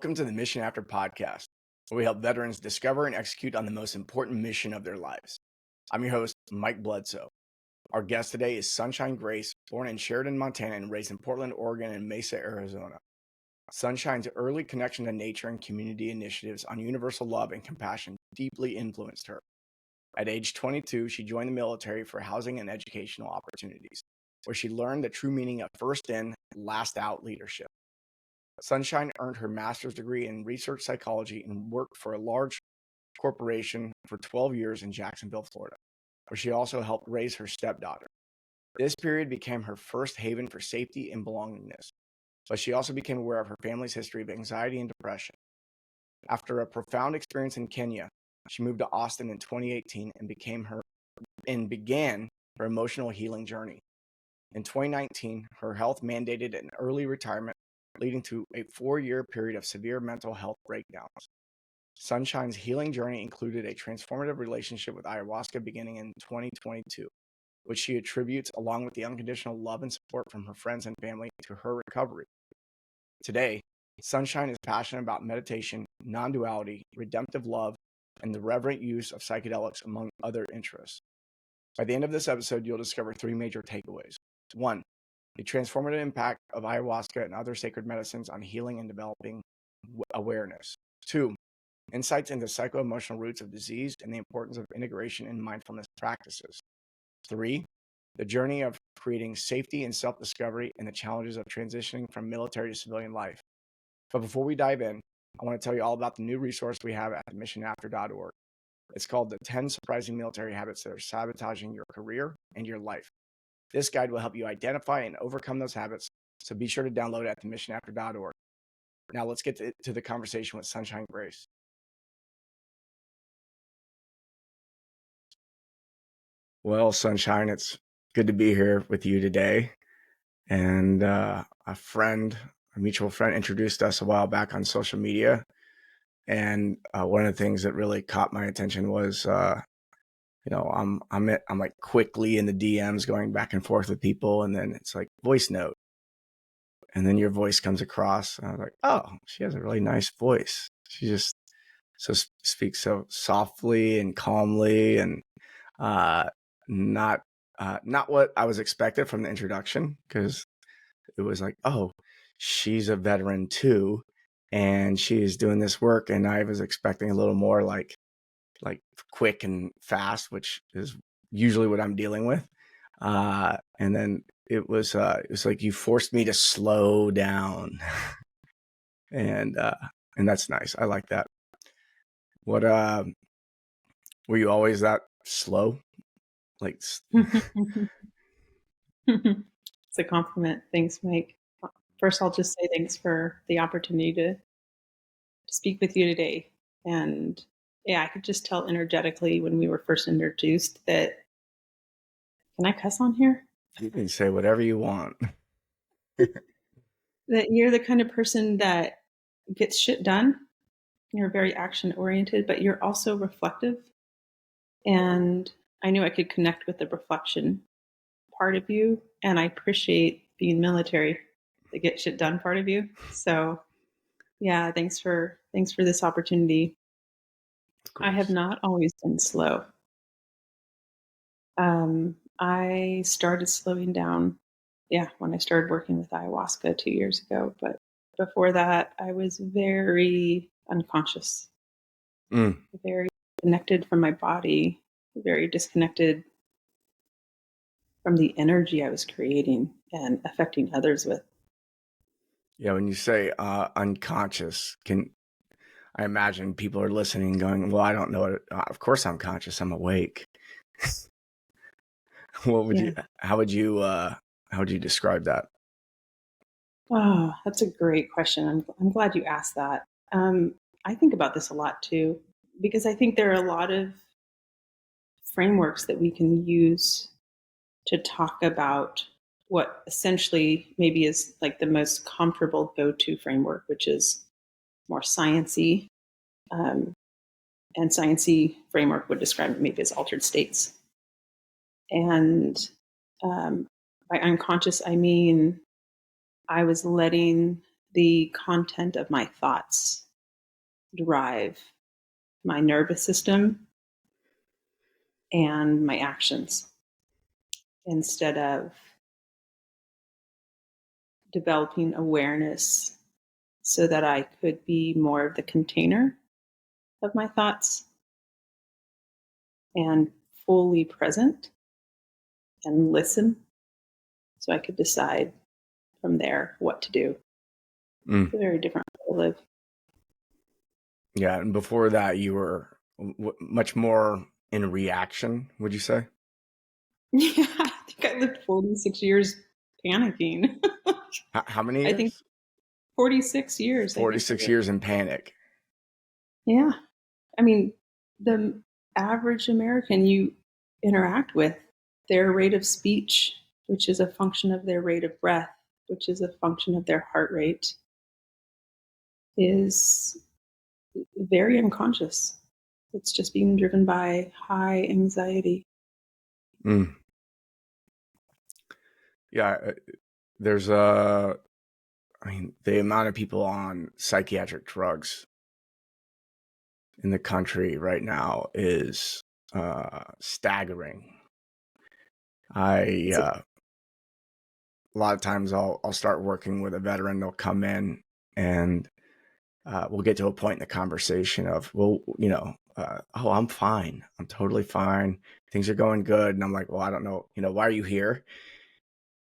Welcome to the Mission After podcast, where we help veterans discover and execute on the most important mission of their lives. I'm your host, Mike Bledsoe. Our guest today is Sunshine Grace, born in Sheridan, Montana, and raised in Portland, Oregon, and Mesa, Arizona. Sunshine's early connection to nature and community initiatives on universal love and compassion deeply influenced her. At age 22, she joined the military for housing and educational opportunities, where she learned the true meaning of first in, last out leadership. Sunshine earned her master's degree in research psychology and worked for a large corporation for 12 years in Jacksonville, Florida, where she also helped raise her stepdaughter. This period became her first haven for safety and belongingness, but she also became aware of her family's history of anxiety and depression. After a profound experience in Kenya, she moved to Austin in 2018 and began her emotional healing journey. In 2019, her health mandated an early retirement, leading to a 4-year period of severe mental health breakdowns. Sunshine's healing journey included a transformative relationship with ayahuasca beginning in 2022, which she attributes, along with the unconditional love and support from her friends and family, to her recovery. Today, Sunshine is passionate about meditation, non-duality, redemptive love, and the reverent use of psychedelics, among other interests. By the end of this episode, you'll discover 3 major takeaways. 1. The transformative impact of ayahuasca and other sacred medicines on healing and developing awareness. 2. Insights into psycho-emotional roots of disease and the importance of integration and mindfulness practices. 3. The journey of creating safety and self-discovery and the challenges of transitioning from military to civilian life. But before we dive in, I want to tell you all about the new resource we have at missionafter.org. It's called the 10 Surprising Military Habits That Are Sabotaging Your Career and Your Life. This guide will help you identify and overcome those habits, so be sure to download it at themissionafter.org. Now let's get to the conversation with Sunshine Grace. Well, Sunshine, it's good to be here with you today. And a mutual friend, introduced us a while back on social media. And one of the things that really caught my attention was I'm like quickly in the DMs going back and forth with people, and then it's like voice note, and then your voice comes across, and I was like, oh, she has a really nice voice. She just speaks so softly and calmly, and not what I was expected from the introduction, because it was like, oh, she's a veteran too, and she's doing this work, and I was expecting a little more like quick and fast, which is usually what I'm dealing with. And then it was like you forced me to slow down, and that's nice. I like that. What were you always that slow? Like, It's a compliment. Thanks, Mike. First, I'll just say thanks for the opportunity to speak with you today. And yeah, I could just tell energetically when we were first introduced that, can I cuss on here? You can say whatever you want. That you're the kind of person that gets shit done. You're very action oriented, but you're also reflective. And I knew I could connect with the reflection part of you. And I appreciate being military, the get shit done part of you. So yeah, thanks for this opportunity. I have not always been slow. I started slowing down, when I started working with ayahuasca 2 years ago. But before that, I was very unconscious, very connected from my body, very disconnected from the energy I was creating and affecting others with. Yeah, when you say unconscious, I imagine people are listening going, well, I don't know it. Of course I'm conscious. I'm awake. How would you describe that? Oh, that's a great question. I'm glad you asked that. I think about this a lot too, because I think there are a lot of frameworks that we can use to talk about what essentially maybe is like the most comfortable go-to framework, which is more sciencey. And sciencey framework would describe it maybe as altered states. And by unconscious, I mean I was letting the content of my thoughts drive my nervous system and my actions instead of developing awareness so that I could be more of the container of my thoughts and fully present and listen so I could decide from there what to do. It's a very different way to live. Yeah, and before that, you were much more in reaction, would you say? Yeah, I think I lived 46 years panicking. How many I think years? 46 years, I think. 46 years in panic. Yeah. I mean, the average American you interact with, their rate of speech, which is a function of their rate of breath, which is a function of their heart rate, is very unconscious. It's just being driven by high anxiety. Mm. Yeah, there's I mean, the amount of people on psychiatric drugs in the country right now is staggering. A lot of times I'll start working with a veteran. They'll come in and we'll get to a point in the conversation of, well, oh, I'm fine. I'm totally fine. Things are going good. And I'm like, well, I don't know, why are you here?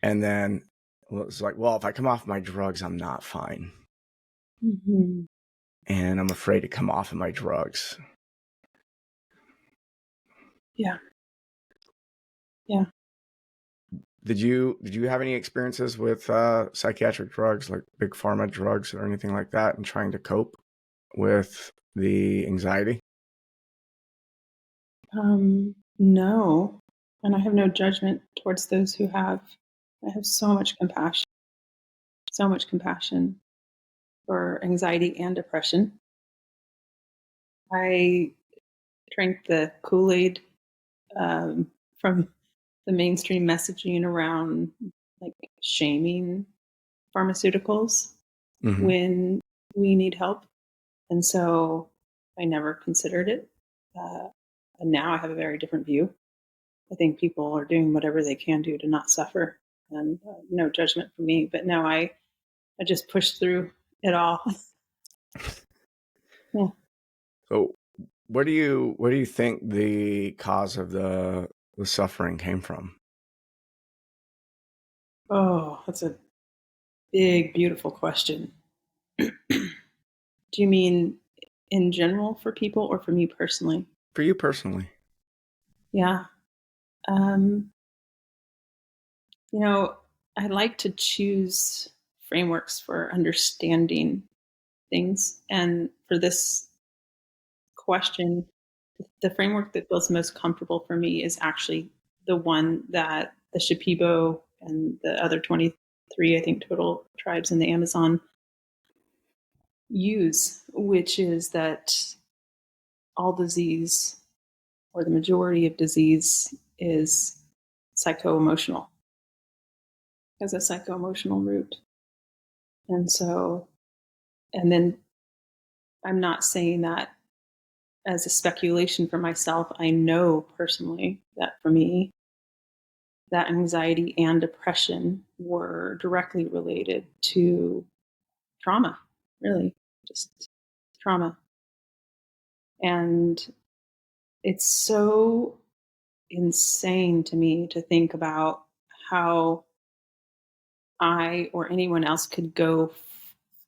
And then it's like, well, if I come off my drugs, I'm not fine. Mm-hmm. And I'm afraid to come off of my drugs. Yeah. Yeah. Did you have any experiences with psychiatric drugs, like big pharma drugs or anything like that, and trying to cope with the anxiety? No. And I have no judgment towards those who have. I have so much compassion for anxiety and depression. I drank the Kool-Aid from the mainstream messaging around like shaming pharmaceuticals when we need help. And so I never considered it. And now I have a very different view. I think people are doing whatever they can do to not suffer, and no judgment from me. But no, I just pushed through it all. Yeah. So where do you think the cause of the suffering came from? Oh, that's a big, beautiful question. Do you mean in general for people or for me personally? For you personally. Yeah. I like to choose frameworks for understanding things. And for this question, the framework that feels most comfortable for me is actually the one that the Shipibo and the other 23, I think, total tribes in the Amazon use, which is that all disease, or the majority of disease, is psycho-emotional, has a psycho-emotional root. And so, and then I'm not saying that as a speculation for myself. I know personally that for me, that anxiety and depression were directly related to trauma, really, just trauma. And it's so insane to me to think about how I or anyone else could go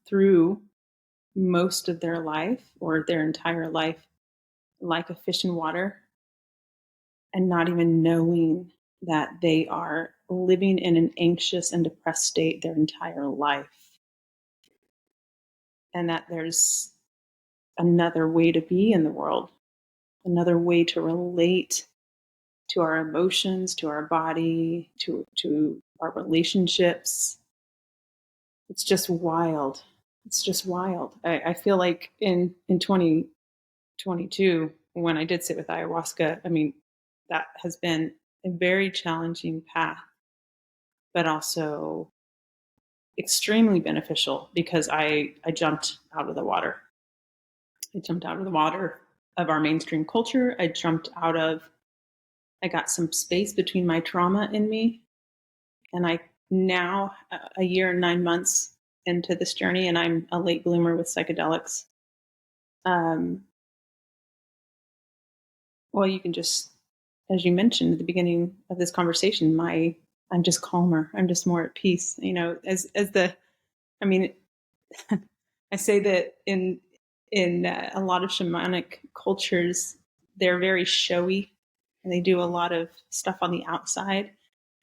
through most of their life or their entire life like a fish in water and not even knowing that they are living in an anxious and depressed state their entire life, and that there's another way to be in the world, another way to relate to our emotions, to our body, to our relationships. It's just wild. It's just wild. I feel like in 2022, when I did sit with ayahuasca, I mean, that has been a very challenging path, but also extremely beneficial because I jumped out of the water. I jumped out of the water of our mainstream culture. I got some space between my trauma and me. And I now, a year and 9 months into this journey, and I'm a late bloomer with psychedelics. Well, you can just, as you mentioned at the beginning of this conversation, I'm just calmer. I'm just more at peace. I mean, I say that in a lot of shamanic cultures, they're very showy, and they do a lot of stuff on the outside.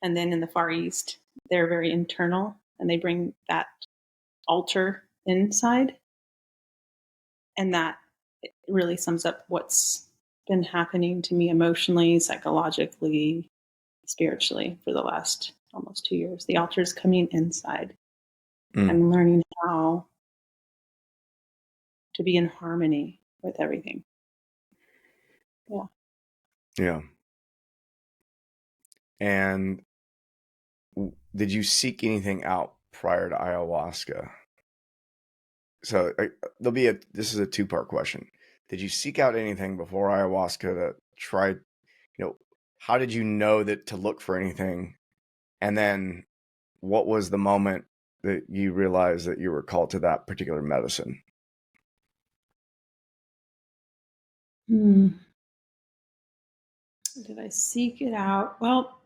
And then in the Far East, they're very internal, and they bring that altar inside. And that really sums up what's been happening to me emotionally, psychologically, spiritually for the last almost 2 years. The altar is coming inside. I'm learning how to be in harmony with everything. Yeah. Yeah. And did you seek anything out prior to ayahuasca? So this is a two-part question. Did you seek out anything before ayahuasca to try, how did you know that to look for anything? And then what was the moment that you realized that you were called to that particular medicine? Did I seek it out? Well,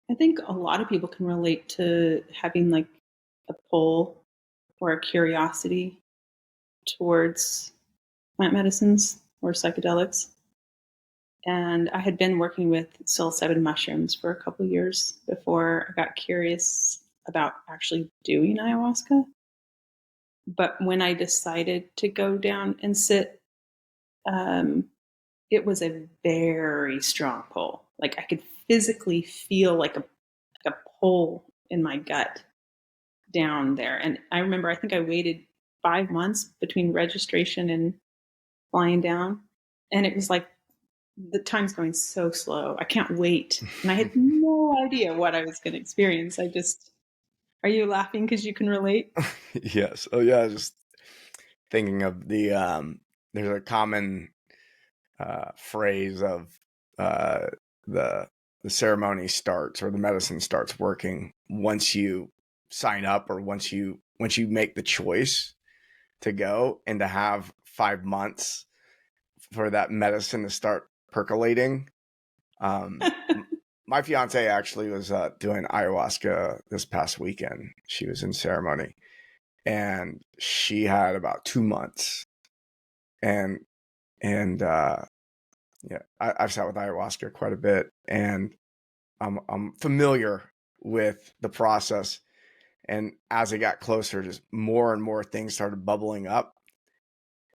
I think a lot of people can relate to having like a pull or a curiosity towards plant medicines or psychedelics. And I had been working with psilocybin mushrooms for a couple of years before I got curious about actually doing ayahuasca. But when I decided to go down and sit, it was a very strong pull. Like I could physically feel like a pull in my gut down there. And I remember, I think I waited 5 months between registration and flying down. And it was like, the time's going so slow. I can't wait. And I had no idea what I was going to experience. Are you laughing because you can relate? Yes. Oh yeah. Just thinking of there's a common phrase of the ceremony starts or the medicine starts working once you sign up or once you make the choice to go, and to have 5 months for that medicine to start percolating. My fiance actually was doing ayahuasca this past weekend. She was in ceremony, and she had about 2 months. And yeah, I've sat with ayahuasca quite a bit, and I'm familiar with the process. And as it got closer, just more and more things started bubbling up,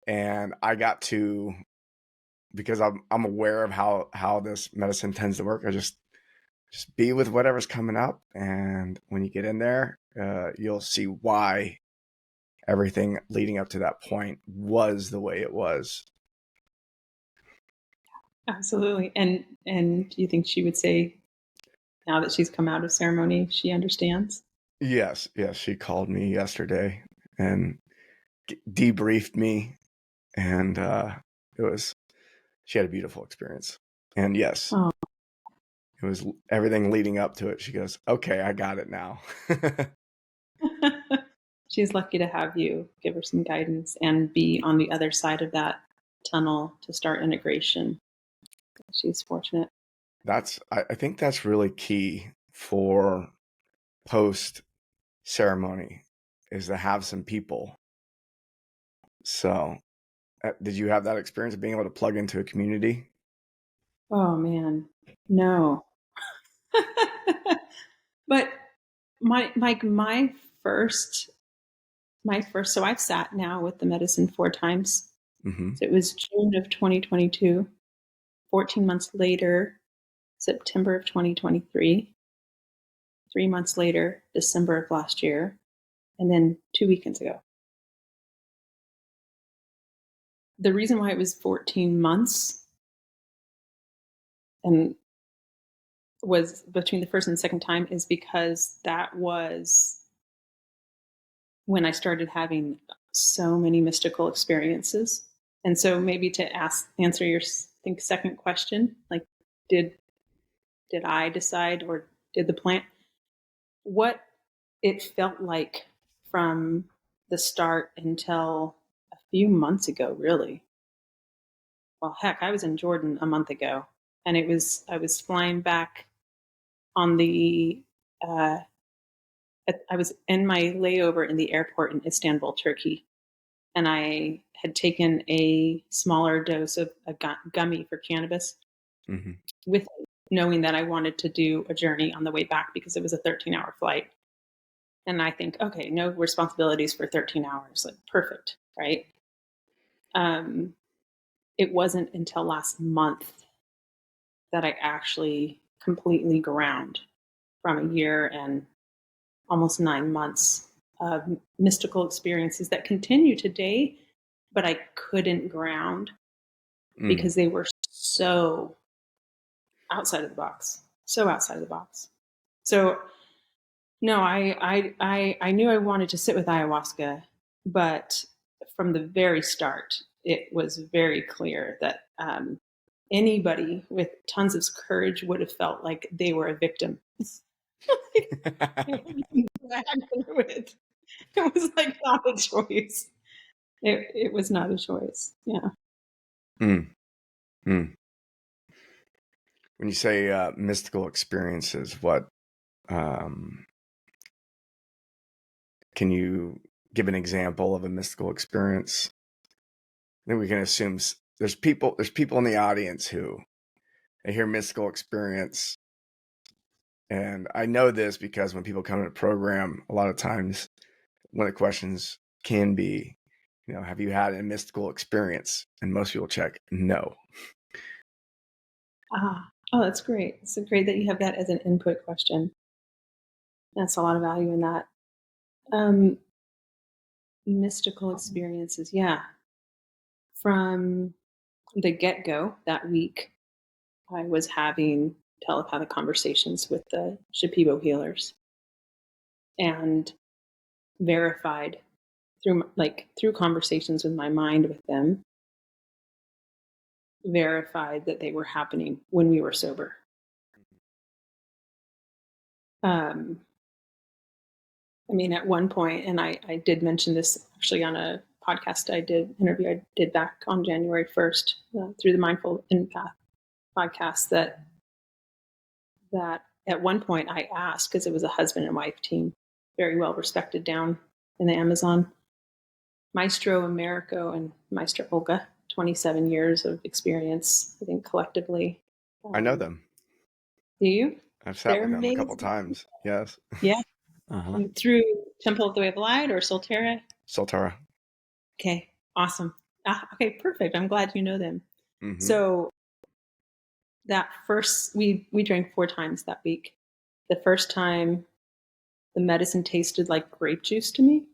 and I got to, because I'm aware of how this medicine tends to work. I just be with whatever's coming up, and when you get in there, you'll see why everything leading up to that point was the way it was. Absolutely. And do you think she would say, now that she's come out of ceremony, she understands? Yes, she called me yesterday and debriefed me, and she had a beautiful experience. And yes, Oh. it was everything leading up to it. She goes, "Okay, I got it now." She's lucky to have you give her some guidance and be on the other side of that tunnel to start integration. She's fortunate. I think that's really key for post ceremony, is to have some people. So, did you have that experience of being able to plug into a community? Oh man, no. But my first so I've sat now with the medicine 4 times. Mm-hmm. So it was June of 2022, 14 months later, September of 2023, 3 months later, December of last year, and then 2 weekends ago. The reason why it was 14 months and was between the first and second time is because that was when I started having so many mystical experiences. And so maybe to answer your second question, like did I decide or did the plant? What it felt like from the start until a few months ago, really. Well, heck, I was in Jordan a month ago, and I was flying back on the uh, I was in my layover in the airport in Istanbul, Turkey, and I had taken a smaller dose of a gummy for cannabis, with knowing that I wanted to do a journey on the way back because it was a 13-hour flight. And I think, okay, no responsibilities for 13 hours, like perfect, right? Um, it wasn't until last month that I actually completely ground from a year and almost 9 months of mystical experiences that continue today, but I couldn't ground because they were so outside of the box, so outside of the box. So no, I knew I wanted to sit with ayahuasca, but from the very start, it was very clear that anybody with tons of courage would have felt like they were a victim. It was like not a choice. It was not a choice. Yeah. Mm. Mm. When you say mystical experiences, what can you give an example of a mystical experience? Then we can assume there's people in the audience who they hear mystical experience, and I know this because when people come to the program, a lot of times one of the questions can be, have you had a mystical experience? And most people check no. Oh, that's great. It's great that you have that as an input question. That's a lot of value in that. Mystical experiences, yeah. From the get-go that week, I was having telepathic conversations with the Shipibo healers and verified through conversations with my mind with them, verified that they were happening when we were sober. I mean, at one point, and I did mention this actually on a podcast interview I did back on January 1st through the Mindful Empath podcast, that at one point I asked, because it was a husband and wife team, very well respected down in the Amazon, Maestro Americo and Maestro Olga, 27 years of experience, I think collectively. I know them. Do you? I've sat They're with them a amazing. couple times. Yes. Yeah. Through Temple of the Way of Light or Solterra? Soltara. Okay, awesome. Okay, perfect. I'm glad you know them. So that first, we drank 4 times that week. The first time, the medicine tasted like grape juice to me.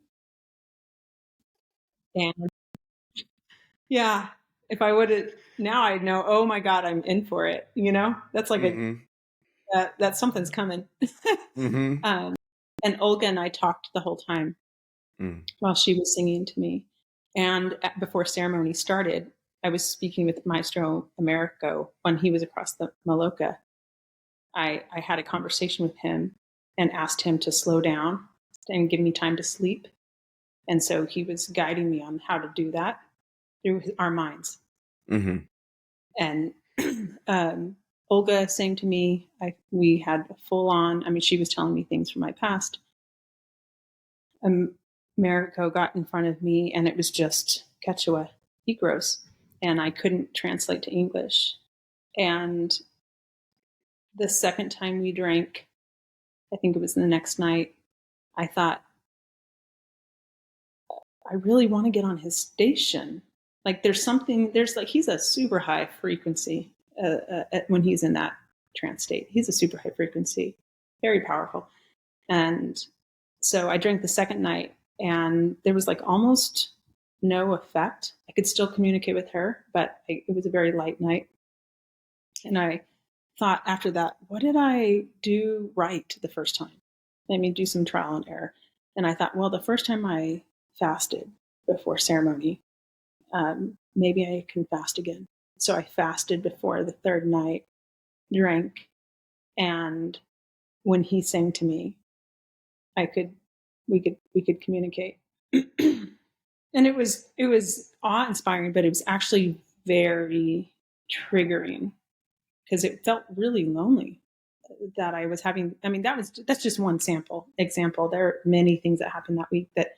And yeah, if I would have, now I know, oh my God, I'm in for it. That's like that something's coming. And Olga and I talked the whole time while she was singing to me. And before ceremony started, I was speaking with Maestro Americo when he was across the Maloka. I had a conversation with him and asked him to slow down and give me time to sleep. And so he was guiding me on how to do that through our minds. And Olga saying to me, we had a full on, I mean, she was telling me things from my past. Mariko got in front of me and it was just Quechua, Igros, and I couldn't translate to English. And the second time we drank, I think it was the next night, I thought, I really want to get on his station. Like he's a super high frequency when he's in that trance state. He's a super high frequency, very powerful. And so I drank the second night and there was like almost no effect. I could still communicate with her, but it was a very light night. And I thought after that, what did I do right the first time? Let me do some trial and error. And I thought, well, the first time I fasted before ceremony, maybe I can fast again. So I fasted before the third night, drank, and when he sang to me, we could communicate. And it was awe-inspiring, but it was actually very triggering because it felt really lonely that I was having. I mean, that's just one example. There are many things that happened that week that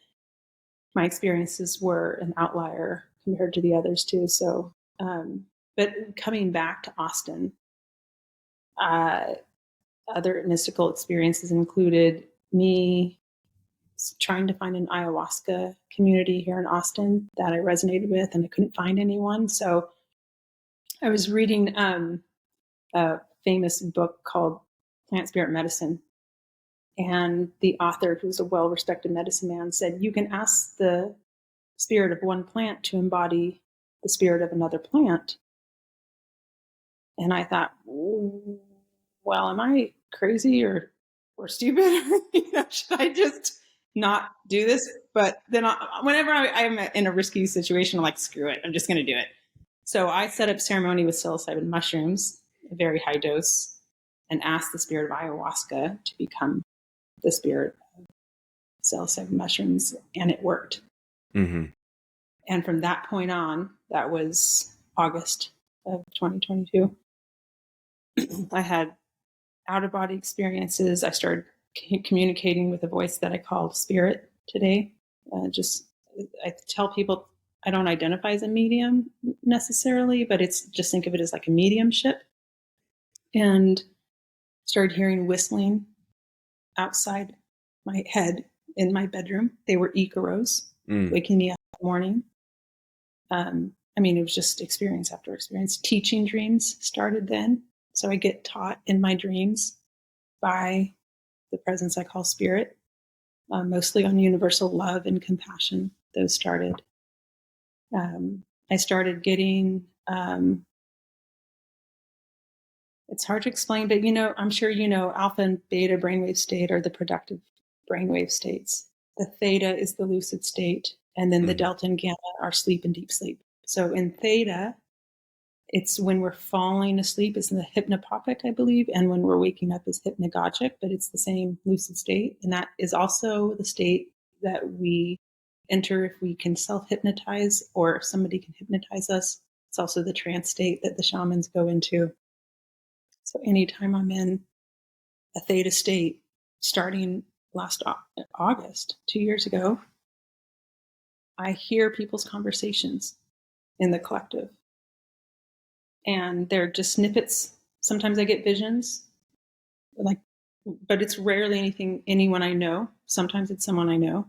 my experiences were an outlier compared to the others too. So, but coming back to Austin, uh, other mystical experiences included me trying to find an ayahuasca community here in Austin that I resonated with, and I couldn't find anyone. So I was reading a famous book called Plant Spirit Medicine. And the author, who's a well respected medicine man, said, you can ask the spirit of one plant to embody the spirit of another plant. And I thought, well, am I crazy or stupid? Should I just not do this? But then whenever I'm in a risky situation, I'm like, screw it. I'm just going to do it. So I set up ceremony with psilocybin mushrooms, a very high dose, and asked the spirit of ayahuasca to become the spirit of psilocybin mushrooms, and it worked. Mm-hmm. And from that point on, that was August of 2022, I had out-of-body experiences. I started communicating with a voice that I call spirit today. I tell people I don't identify as a medium necessarily, but it's just think of it as like a mediumship. And started hearing whistling outside my head in my bedroom. They were Icaros, waking me up in the morning. It was just experience after experience. Teaching dreams started then. So I get taught in my dreams by the presence I call spirit, mostly on universal love and compassion. Those started. I started getting, it's hard to explain, but I'm sure alpha and beta brainwave state are the productive brainwave states. The theta is the lucid state, and then the delta and gamma are sleep and deep sleep. So in theta, it's when we're falling asleep, it's in the hypnopompic, I believe, and when we're waking up is hypnagogic, but it's the same lucid state. And that is also the state that we enter if we can self-hypnotize or if somebody can hypnotize us. It's also the trance state that the shamans go into. So anytime I'm in a theta state, starting last August, 2 years ago, I hear people's conversations in the collective. And they're just snippets. Sometimes I get visions, but it's rarely anyone I know. Sometimes it's someone I know,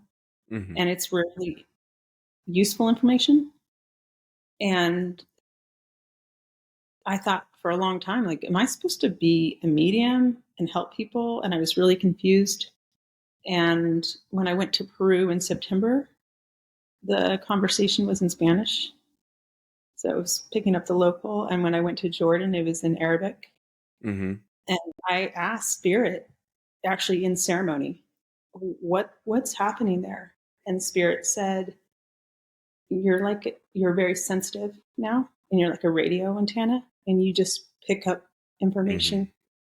and it's rarely useful information. And I thought for a long time, like, am I supposed to be a medium and help people? And I was really confused. And when I went to Peru in September, the conversation was in Spanish. So I was picking up the local. And when I went to Jordan, it was in Arabic. And I asked Spirit, actually in ceremony, what's happening there? And Spirit said, you're very sensitive now, and you're like a radio antenna, and you just pick up information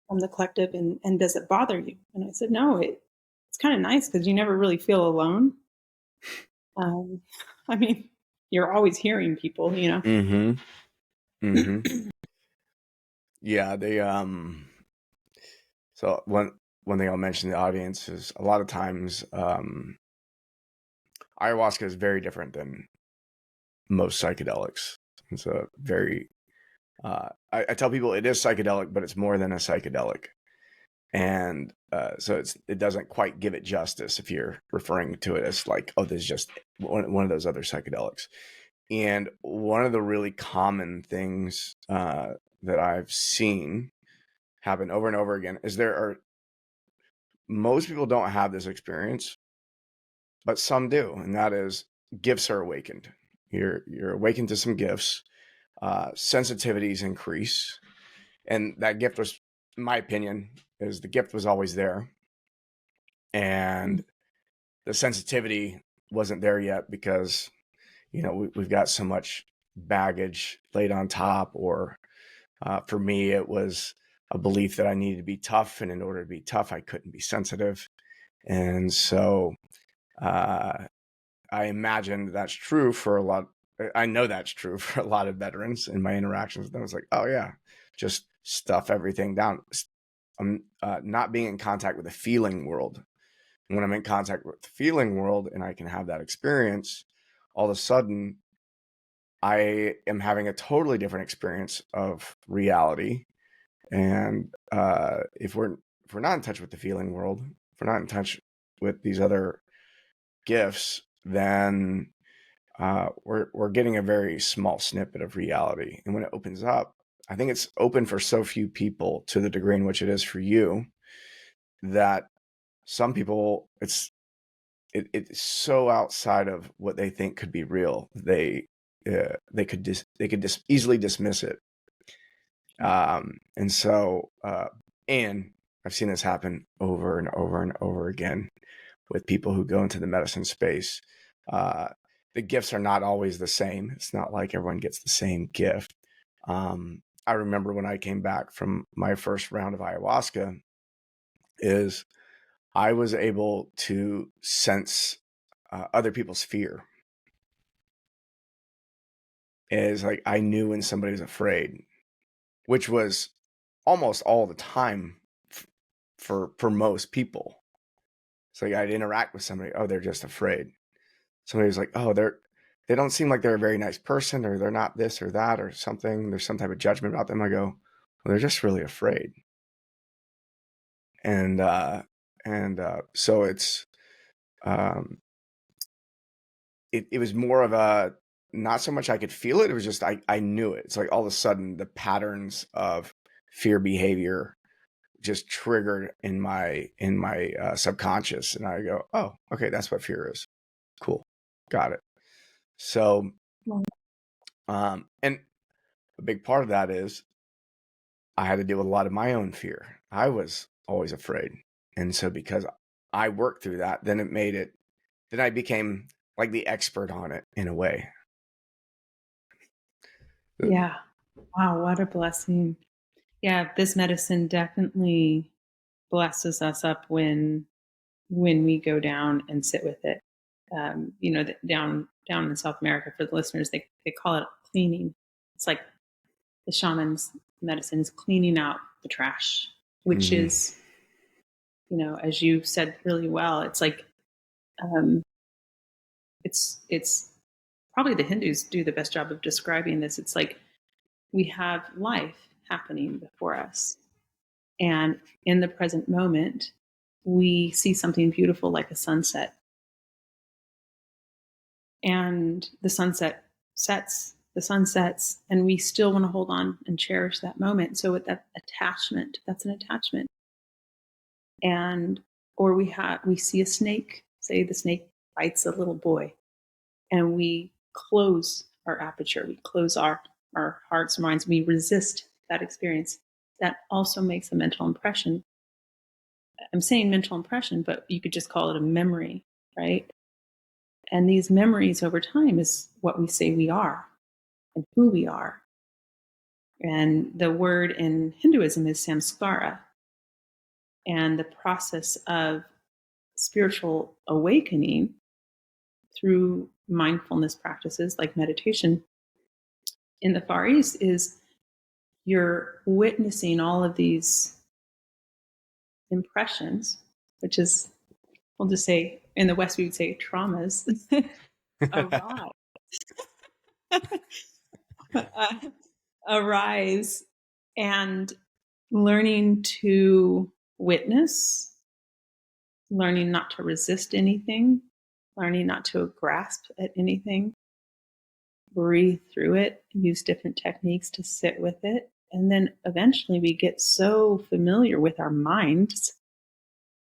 from the collective, and does it bother you? And I said, no, it's kind of nice because you never really feel alone. You're always hearing people, Yeah, they so one thing I'll mention to the audience is a lot of times ayahuasca is very different than most psychedelics. It's a very I tell people it is psychedelic, but it's more than a psychedelic. And so it doesn't quite give it justice if you're referring to it as like, oh, this is just one of those other psychedelics. And one of the really common things that I've seen happen over and over again is most people don't have this experience, but some do, and that is gifts are awakened. You're awakened to some gifts, sensitivities increase, and that gift was, in my opinion, is the gift was always there, and the sensitivity wasn't there yet because, we've got so much baggage laid on top. Or for me, it was a belief that I needed to be tough. And in order to be tough, I couldn't be sensitive. And so I imagine that's true for a lot. I know that's true for a lot of veterans in my interactions with them. It's like, oh yeah, just stuff everything down. I'm not being in contact with the feeling world. And when I'm in contact with the feeling world and I can have that experience, all of a sudden I am having a totally different experience of reality. And if we're not in touch with the feeling world, if we're not in touch with these other gifts, then we're getting a very small snippet of reality. And when it opens up, I think it's open for so few people to the degree in which it is for you, that some people it's so outside of what they think could be real. They could easily dismiss it. And so and I've seen this happen over and over and over again with people who go into the medicine space. The gifts are not always the same. It's not like everyone gets the same gift. I remember when I came back from my first round of ayahuasca, is I was able to sense other people's fear. Is like I knew when somebody was afraid, which was almost all the time for most people. It's like I'd interact with somebody, oh, they're just afraid. Somebody was like, oh, they don't seem like they're a very nice person, or they're not this or that or something. There's some type of judgment about them. I go, well, they're just really afraid. And so it's it was more of a, not so much I could feel it. It was just I knew it. It's like all of a sudden the patterns of fear behavior just triggered in my subconscious, and I go, oh, okay, that's what fear is. Cool, got it. So, and a big part of that is I had to deal with a lot of my own fear. I was always afraid, and so because I worked through that, then I became like the expert on it in a way. Yeah. Wow, what a blessing. Yeah, this medicine definitely blesses us up when we go down and sit with it. Down in South America, for the listeners, they call it cleaning. It's like the shaman's medicine is cleaning out the trash, which is, as you said really well, it's like it's probably the Hindus do the best job of describing this. It's like we have life happening before us, and in the present moment, we see something beautiful like a sunset. And the sun sets, and we still want to hold on and cherish that moment. So with that attachment, that's an attachment. And or we see a snake, say the snake bites a little boy, and we close our aperture, we close our hearts and minds, we resist that experience. That also makes a mental impression. I'm saying mental impression, but you could just call it a memory, right? And these memories over time is what we say we are and who we are. And the word in Hinduism is samskara. And the process of spiritual awakening through mindfulness practices like meditation in the Far East is you're witnessing all of these impressions, which is, we'll just say, in the West we would say traumas, arise. Arise, and learning to witness, learning not to resist anything, learning not to grasp at anything, breathe through it, use different techniques to sit with it. And then eventually we get so familiar with our minds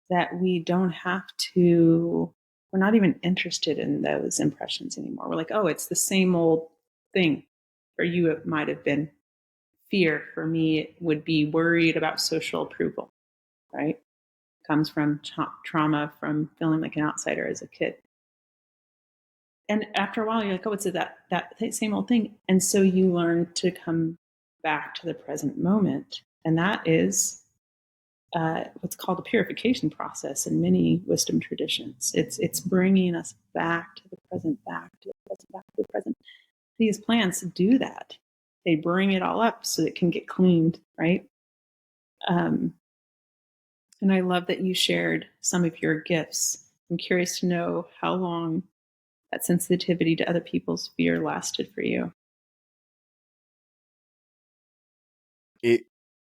that we don't have to, we're not even interested in those impressions anymore. We're like, oh, it's the same old thing. For you, it might have been fear. For me, it would be worried about social approval, right? comes from trauma from feeling like an outsider as a kid. And after a while, you're like, oh, it's that same old thing. And so you learn to come back to the present moment. And that is what's called a purification process in many wisdom traditions. It's bringing us back to the present, back to the present, back to the present. These plants do that. They bring it all up so it can get cleaned, right? And I love that you shared some of your gifts. I'm curious to know how long that sensitivity to other people's fear lasted for you.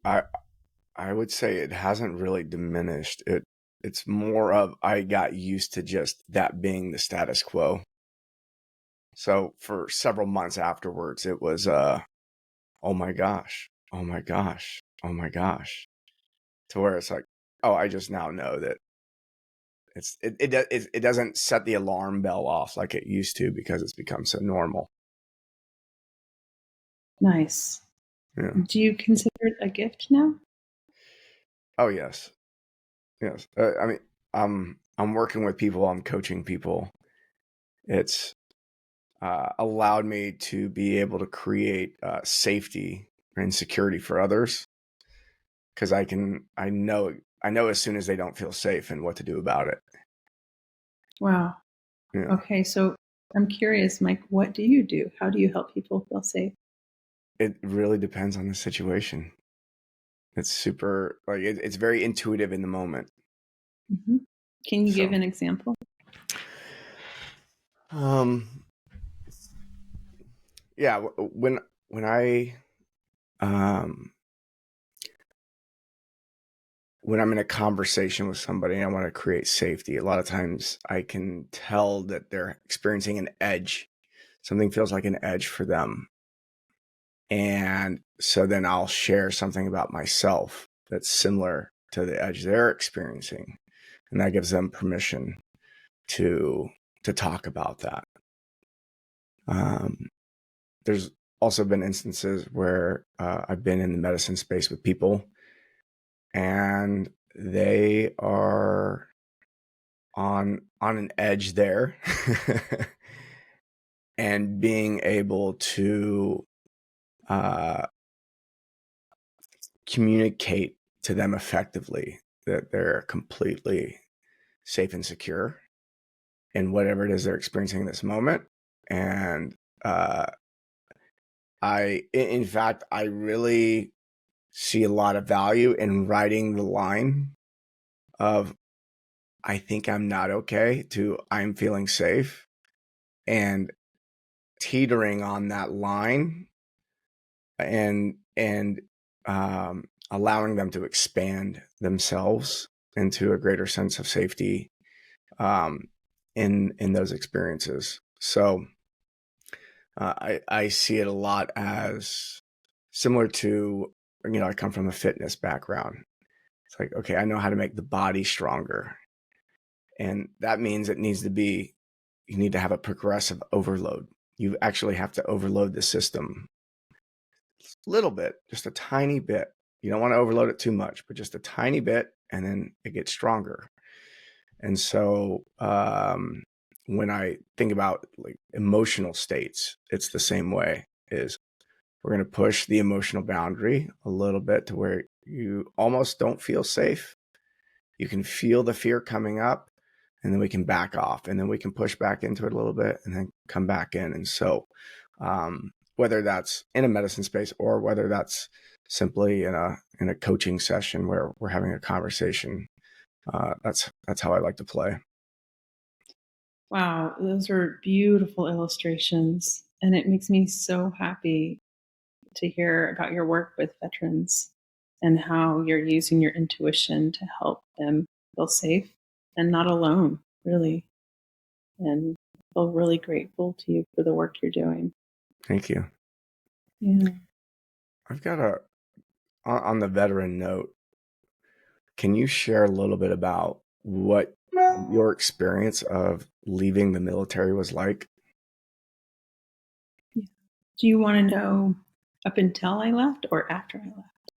I would say it hasn't really diminished. It's more of I got used to just that being the status quo. So for several months afterwards, it was oh my gosh, oh my gosh, oh my gosh, to where it's like, oh, I just now know that it doesn't set the alarm bell off like it used to because it's become so normal. Nice. Yeah. Do you consider it a gift now? Oh yes, yes. I mean, I'm working with people. I'm coaching people. It's allowed me to be able to create safety and security for others because I know as soon as they don't feel safe and what to do about it. Wow. Yeah. Okay, so I'm curious, Mike, what do you do? How do you help people feel safe? It really depends on the situation. It's super it's very intuitive in the moment. Mm-hmm. Can you So, give an example? yeah, when I um when I'm in a conversation with somebody and I want to create safety, a lot of times I can tell that they're experiencing an edge. Something feels like an edge for them. And so then I'll share something about myself that's similar to the edge they're experiencing. And that gives them permission to talk about that. There's also been instances where I've been in the medicine space with people and they are on an edge there and being able to communicate to them effectively that they're completely safe and secure in whatever it is they're experiencing in this moment. And in fact, I really see a lot of value in writing the line of I think I'm not okay to I'm feeling safe, and teetering on that line and allowing them to expand themselves into a greater sense of safety in those experiences. So I see it a lot as similar to, I come from a fitness background. It's like, okay, I know how to make the body stronger. And that means you need to have a progressive overload. You actually have to overload the system a little bit, just a tiny bit. You don't want to overload it too much, but just a tiny bit, and then it gets stronger. And so when I think about like emotional states, it's the same way. Is we're going to push the emotional boundary a little bit to where you almost don't feel safe. You can feel the fear coming up, and then we can back off, and then we can push back into it a little bit and then come back in. And so whether that's in a medicine space or whether that's simply in a coaching session where we're having a conversation, that's how I like to play. Wow, those are beautiful illustrations. And it makes me so happy to hear about your work with veterans and how you're using your intuition to help them feel safe and not alone, really. And I feel really grateful to you for the work you're doing. Thank you. Yeah. I've got on the veteran note, can you share a little bit about what your experience of leaving the military was like? Do you want to know up until I left or after I left?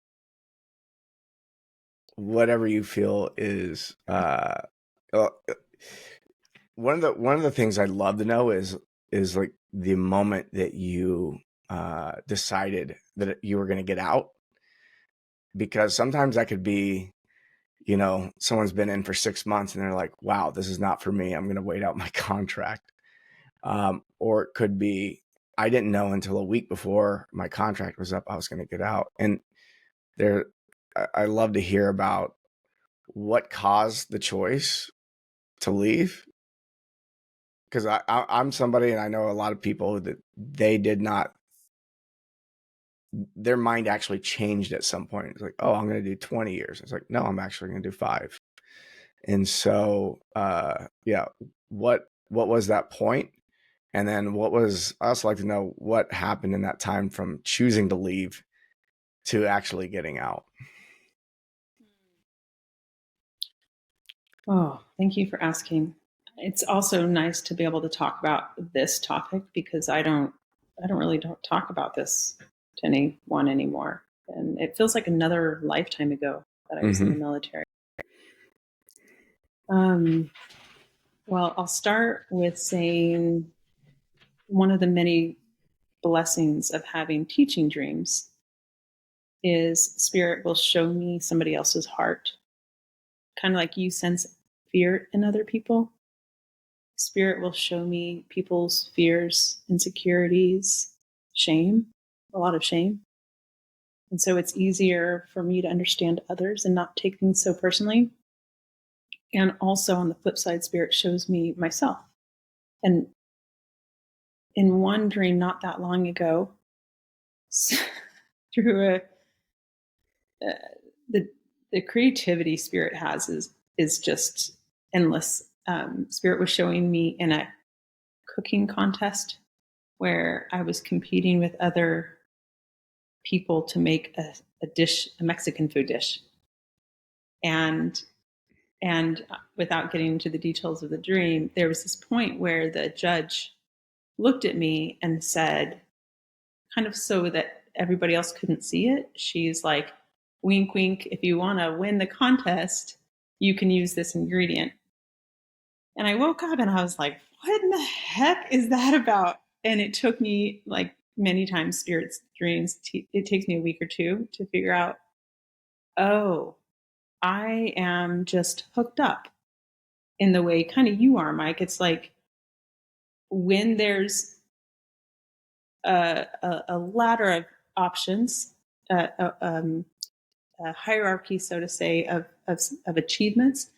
whatever you feel is uh, one of the things I'd love to know is like the moment that you decided that you were going to get out, because sometimes that could be, you know, someone's been in for 6 months and they're like, wow, this is not for me, I'm going to wait out my contract. Or it could be, I didn't know until a week before my contract was up I was going to get out. And there, I love to hear about what caused the choice to leave, because I'm somebody, and I know a lot of people that they did not, their mind actually changed at some point. It's like, oh, I'm going to do 20 years. It's like, no, I'm actually going to do 5. And so, yeah, what was that point? And then what was, I also like to know what happened in that time from choosing to leave to actually getting out. Oh, thank you for asking. It's also nice to be able to talk about this topic because I don't really don't talk about this to anyone anymore. And it feels like another lifetime ago that I was in the military. Well, I'll start with saying one of the many blessings of having teaching dreams is spirit will show me somebody else's heart. Kind of like you sense fear in other people. Spirit will show me people's fears, insecurities, shame, a lot of shame. And so it's easier for me to understand others and not take things so personally. And also on the flip side, spirit shows me myself. And in one dream not that long ago, through the creativity spirit has is just endless. Spirit was showing me in a cooking contest where I was competing with other people to make a dish, a Mexican food dish. And without getting into the details of the dream, there was this point where the judge looked at me and said, kind of so that everybody else couldn't see it, she's like, wink, wink, if you want to win the contest, you can use this ingredient. And I woke up and I was like, what in the heck is that about? And it took me like many times, spirits, dreams, it takes me a week or two to figure out, oh, I am just hooked up in the way kind of you are, Mike. It's like when there's a ladder of options, a hierarchy, so to say, of achievements,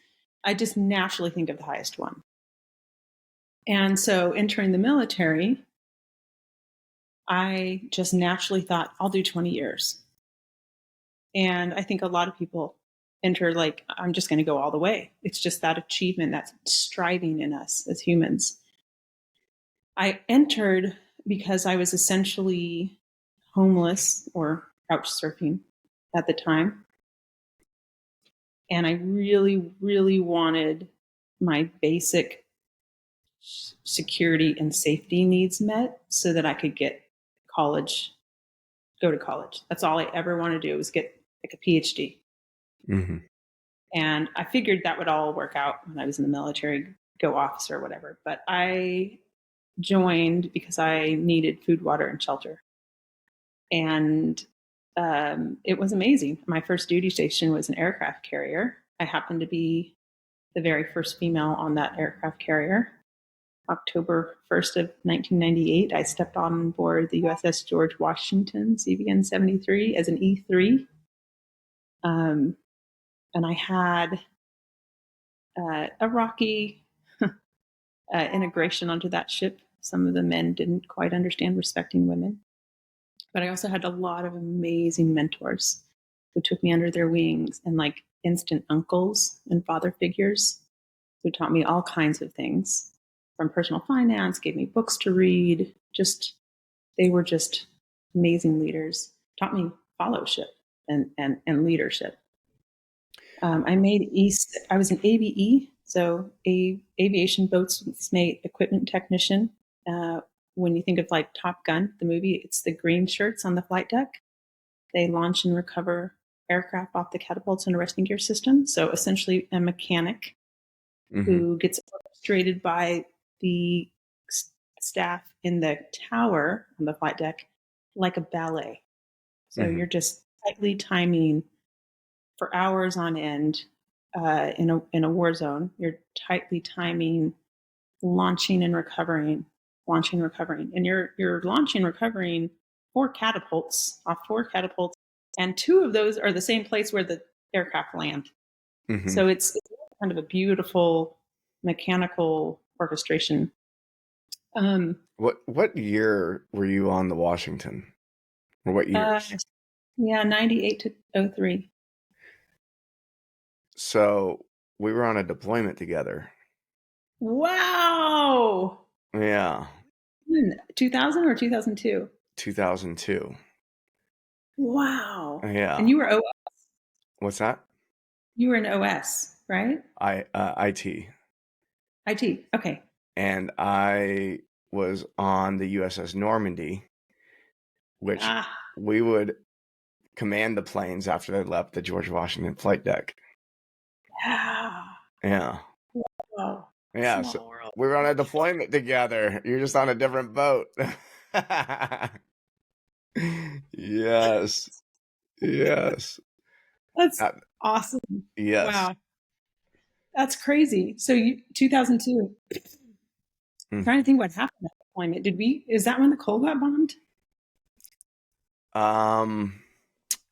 I just naturally think of the highest one. And so entering the military, I just naturally thought, I'll do 20 years. And I think a lot of people enter like, I'm just going to go all the way. It's just that achievement, that's striving in us as humans. I entered because I was essentially homeless or couch surfing at the time. And I really, really wanted my basic security and safety needs met so that I could get college, go to college. That's all I ever wanted to do was get like a PhD. Mm-hmm. And I figured that would all work out when I was in the military, go officer or whatever. But I joined because I needed food, water, and shelter. And it was amazing. My first duty station was an aircraft carrier. I happened to be the very first female on that aircraft carrier. October 1st of 1998, I stepped on board the USS George Washington, CVN 73, as an E3. And I had a rocky integration onto that ship. Some of the men didn't quite understand respecting women. But I also had a lot of amazing mentors who took me under their wings, and like instant uncles and father figures who taught me all kinds of things from personal finance, gave me books to read. They were just amazing leaders, taught me fellowship and leadership. I was an ABE, so aviation boats mate equipment technician. When you think of like Top Gun, the movie, it's the green shirts on the flight deck. They launch and recover aircraft off the catapults and a resting gear system. So essentially a mechanic who gets orchestrated by the staff in the tower on the flight deck like a ballet. So you're just tightly timing for hours on end in a war zone. You're tightly timing launching and recovering, and you're launching, recovering four catapults, and two of those are the same place where the aircraft land. So it's kind of a beautiful mechanical orchestration. What year were you on the Washington? Or what years? 98 to 03. So we were on a deployment together. Wow. Yeah. 2000 or 2002? 2002. Wow. Yeah. And you were OS? What's that? You were in OS, right? IT. IT. Okay. And I was on the USS Normandy, which we would command the planes after they left the George Washington flight deck. Yeah. Wow. Yeah. Small So world. we were on a deployment together. You're just on a different boat. Yes. Yes. That's awesome. Yes. Wow. That's crazy. So 2002. I'm trying to think what happened at deployment. Is that when the coal got bombed?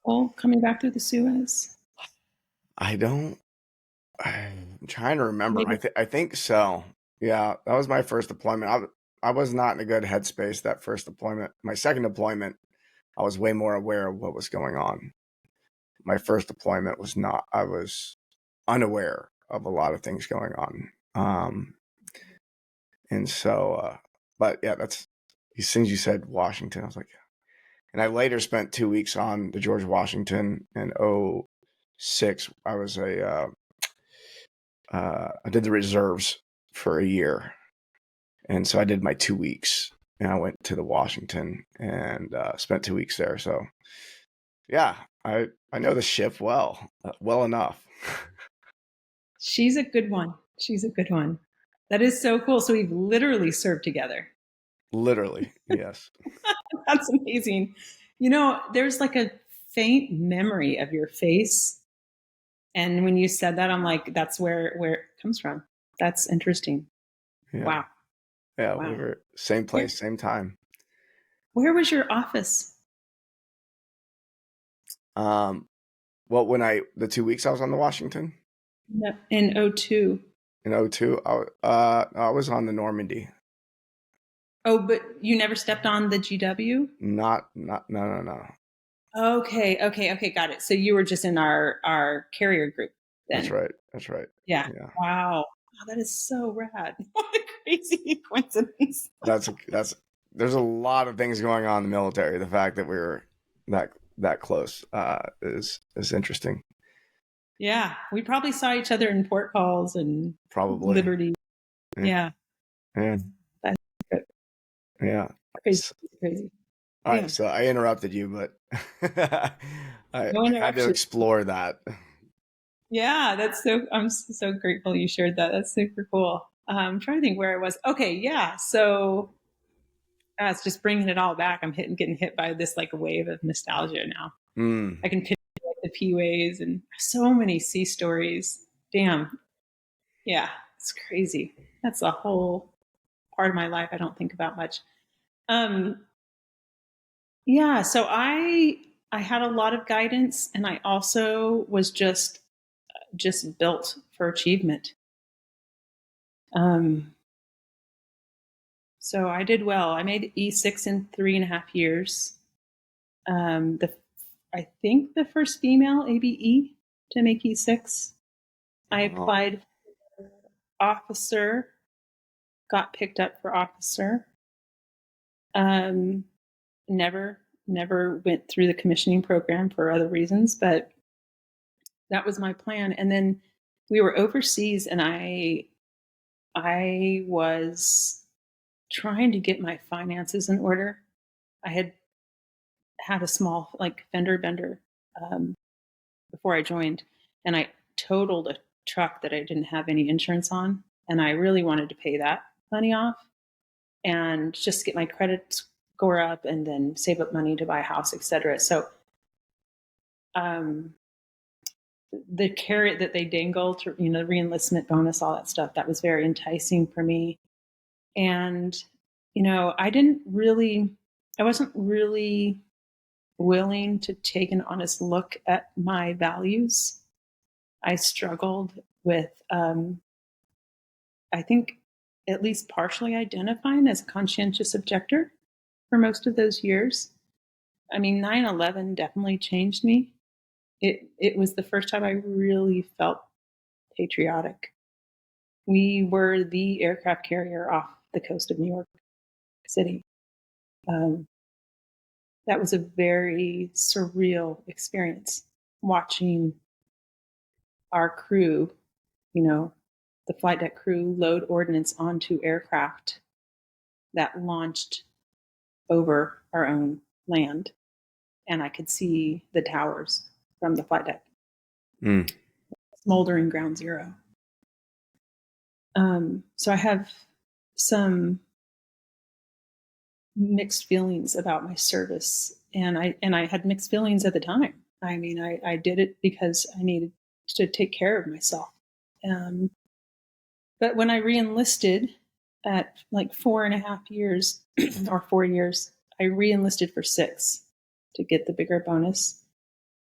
Coal coming back through the Suez? I'm trying to remember. Maybe. I think so. Yeah, that was my first deployment. I was not in a good headspace that first deployment. My second deployment, I was way more aware of what was going on. My first deployment was not. I was unaware of a lot of things going on. And so, but yeah, that's as soon as you said Washington, I was like, and I later spent 2 weeks on the George Washington in 06. I was I did the reserves for a year. And so I did my 2 weeks and I went to the Washington and spent 2 weeks there. So yeah, I know the ship well enough. She's a good one. That is so cool. So we've literally served together. Literally, yes. That's amazing. There's like a faint memory of your face. And when you said that, I'm like, that's where it comes from. That's interesting. Yeah. Wow. Yeah, Wow. we were same place, same time. Where was your office? Well, the 2 weeks I was on the Washington? In 02. In 02, I was on the Normandy. Oh, but you never stepped on the GW? No. Okay. Got it. So you were just in our carrier group then. That's right. Yeah. Wow. That is so rad. What a crazy coincidence. There's a lot of things going on in the military. The fact that we were that close is interesting. Yeah, we probably saw each other in port calls and probably Liberty. Yeah. That's good. Yeah. Crazy. All right, so I interrupted you, but I had to explore that. Yeah, I'm so grateful you shared that. That's super cool. I'm trying to think where I was. Okay, yeah. So it's just bringing it all back. I'm getting hit by this like wave of nostalgia now. I can picture like the P-ways and so many sea stories. Damn. Yeah, it's crazy. That's a whole part of my life I don't think about much. Yeah, so I had a lot of guidance, and I also was just built for achievement. So I did well. I made E6 in 3.5 years. I think the first female ABE to make E6. I applied for officer, got picked up for officer. Never went through the commissioning program for other reasons, but that was my plan. And then we were overseas, and I was trying to get my finances in order. I had a small like fender bender before I joined, and I totaled a truck that I didn't have any insurance on, and I really wanted to pay that money off and just get my credit score up and then save up money to buy a house, etc. So the carrot that they dangled, to, the reenlistment bonus, all that stuff, that was very enticing for me. And, I wasn't really willing to take an honest look at my values. I struggled with, I think, at least partially identifying as a conscientious objector for most of those years. I mean, 9/11 definitely changed me. It was the first time I really felt patriotic. We were the aircraft carrier off the coast of New York City. That was a very surreal experience, watching our crew, the flight deck crew, load ordnance onto aircraft that launched over our own land. And I could see the towers from the flight deck. Smoldering ground zero. So I have some mixed feelings about my service, and I had mixed feelings at the time. I mean, I did it because I needed to take care of myself. But when I reenlisted at like 4.5 years or 4 years, I reenlisted for 6 to get the bigger bonus.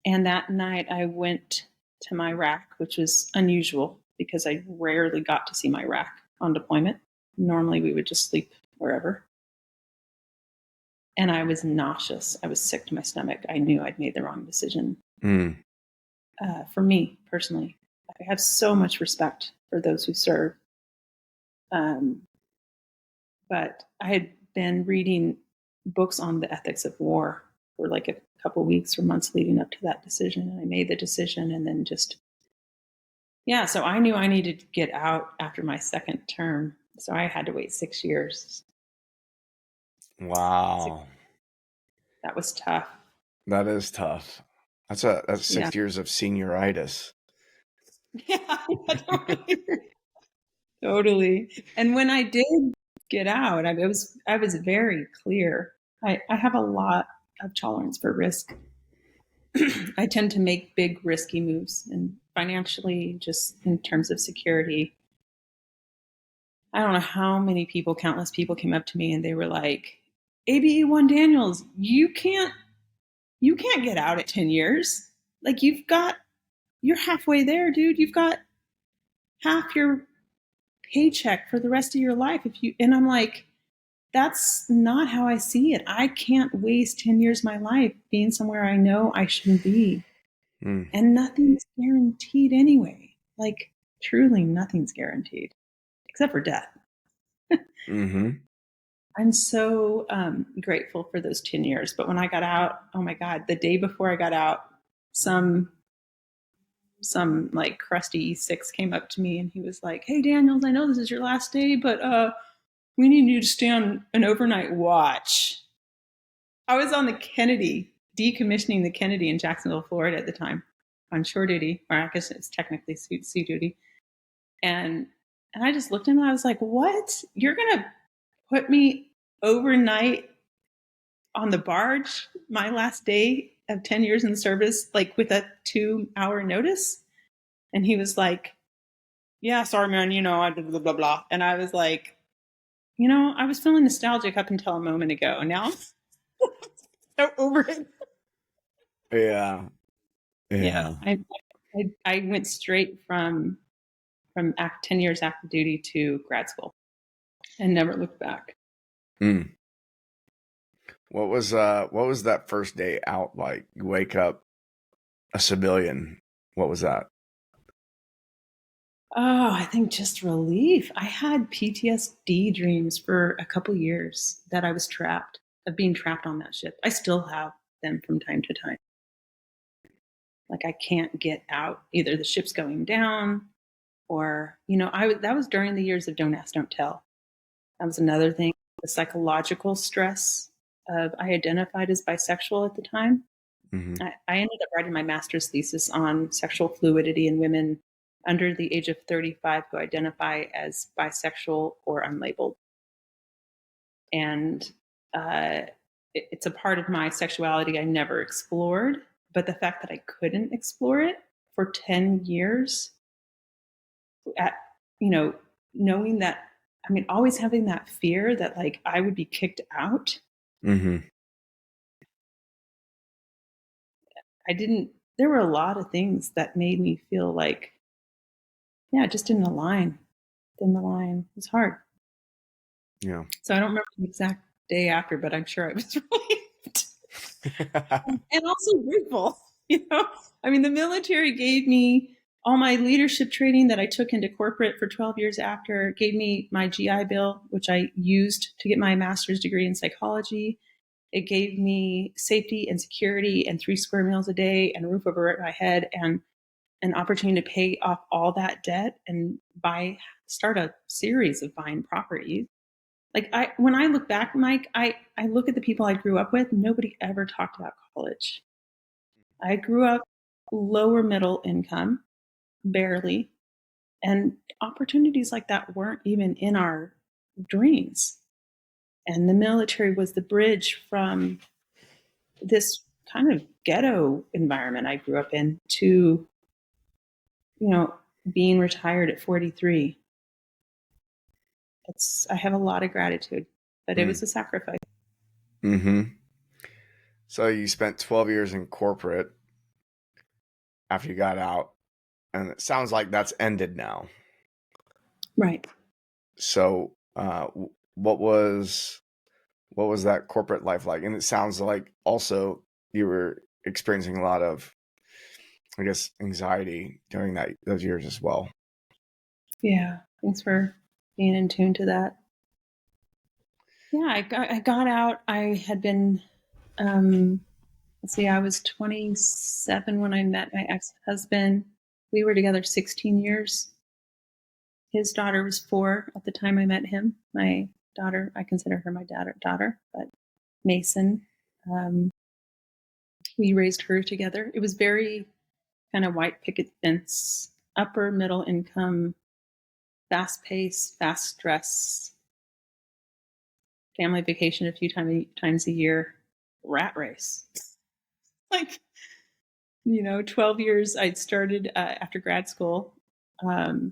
And that night I went to my rack, which was unusual because I rarely got to see my rack on deployment. Normally we would just sleep wherever. And I was nauseous. I was sick to my stomach. I knew I'd made the wrong decision. For me personally, I have so much respect for those who serve. But I had been reading books on the ethics of war for like a couple of weeks or months leading up to that decision. And I made the decision and then so I knew I needed to get out after my second term. So I had to wait 6 years. Wow. That was tough. That is tough. That's 6 years of senioritis. Yeah, totally. And when I did get out, I was very clear. I have a lot of tolerance for risk. I tend to make big risky moves, and financially, just in terms of security. I don't know how many people, countless people came up to me and they were like, ABE1 Daniels, you can't get out at 10 years. Like you're halfway there, dude. You've got half your paycheck for the rest of your life. And I'm like, that's not how I see it. I can't waste 10 years of my life being somewhere I know I shouldn't be. And nothing's guaranteed anyway. Like truly nothing's guaranteed except for death. I'm so grateful for those 10 years. But when I got out, oh my God, the day before I got out, some like crusty E6 came up to me and he was like, hey, Daniels, I know this is your last day, but we need you to stay on an overnight watch. I was on the Kennedy, decommissioning the Kennedy in Jacksonville, Florida at the time on shore duty, or I guess it's technically sea duty. And I just looked at him and I was like, what? You're going to put me overnight on the barge my last day of 10 years in the service, like with a 2-hour notice? And he was like, yeah, sorry, man, I did blah, blah, blah. And I was like, I was feeling nostalgic up until a moment ago. And now I'm so over it. Yeah. I went straight from 10 years active duty to grad school and never looked back. What was that first day out like? You wake up a civilian. What was that? Oh, I think just relief. I had PTSD dreams for a couple years that I was being trapped on that ship. I still have them from time to time. Like I can't get out. Either the ship's going down or, that was during the years of Don't Ask, Don't Tell. That was another thing. The psychological stress of, I identified as bisexual at the time. Mm-hmm. I ended up writing my master's thesis on sexual fluidity in women under the age of 35 who identify as bisexual or unlabeled. And it's a part of my sexuality I never explored. But the fact that I couldn't explore it for 10 years, at, you know, knowing that, I mean, always having that fear that like I would be kicked out. Mm-hmm. There were a lot of things that made me feel like, yeah, it just didn't align. Didn't align. It was hard. Yeah. So I don't remember the exact day after, but I'm sure I was relieved and also grateful. I mean, the military gave me all my leadership training that I took into corporate for 12 years after, gave me my GI Bill, which I used to get my master's degree in psychology. It gave me safety and security and 3 square meals a day and a roof over my head and an opportunity to pay off all that debt and start a series of buying properties. Like when I look back, Mike, I look at the people I grew up with. Nobody ever talked about college. I grew up lower middle income, barely, and opportunities like that weren't even in our dreams. And the military was the bridge from this kind of ghetto environment I grew up in to, being retired at 43. I have a lot of gratitude, but it was a sacrifice. Mm-hmm. So you spent 12 years in corporate after you got out, and it sounds like that's ended now. Right. So, what was that corporate life like? And it sounds like also you were experiencing a lot of, I guess, anxiety during those years as well. Yeah. Thanks for being in tune to that. Yeah, I got out. I had been, let's see, I was 27 when I met my ex-husband. We were together 16 years. His daughter was 4 at the time I met him. My daughter, I consider her my daughter, but Mason, we raised her together. It was very kind of white picket fence, upper middle income, fast pace, fast stress, family vacation a few times a year, rat race. Like, 12 years I'd started after grad school. I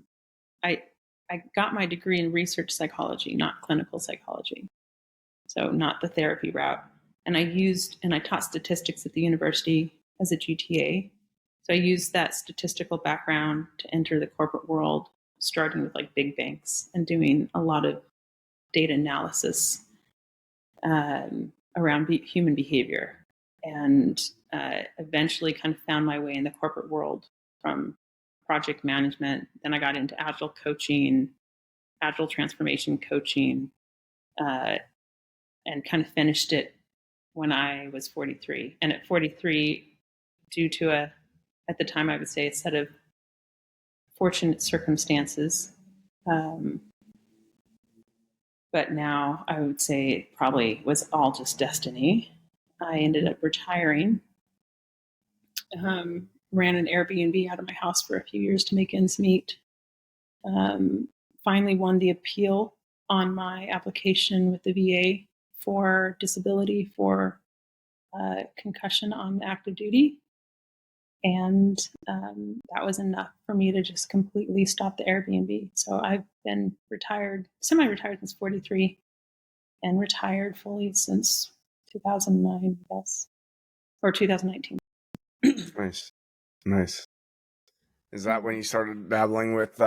got my degree in research psychology, not clinical psychology. So not the therapy route. And I taught statistics at the university as a GTA. So I used that statistical background to enter the corporate world, starting with like big banks and doing a lot of data analysis around human behavior. And eventually kind of found my way in the corporate world from project management. Then I got into agile coaching, agile transformation coaching, and kind of finished it when I was 43. And at 43, due to at the time, I would say a set of fortunate circumstances. But now I would say it probably was all just destiny. I ended up retiring, ran an Airbnb out of my house for a few years to make ends meet. Finally won the appeal on my application with the VA for disability for concussion on active duty. And that was enough for me to just completely stop the Airbnb. So I've been semi-retired since 43 and retired fully since 2009, I guess, or 2019. Nice. Is that when you started dabbling with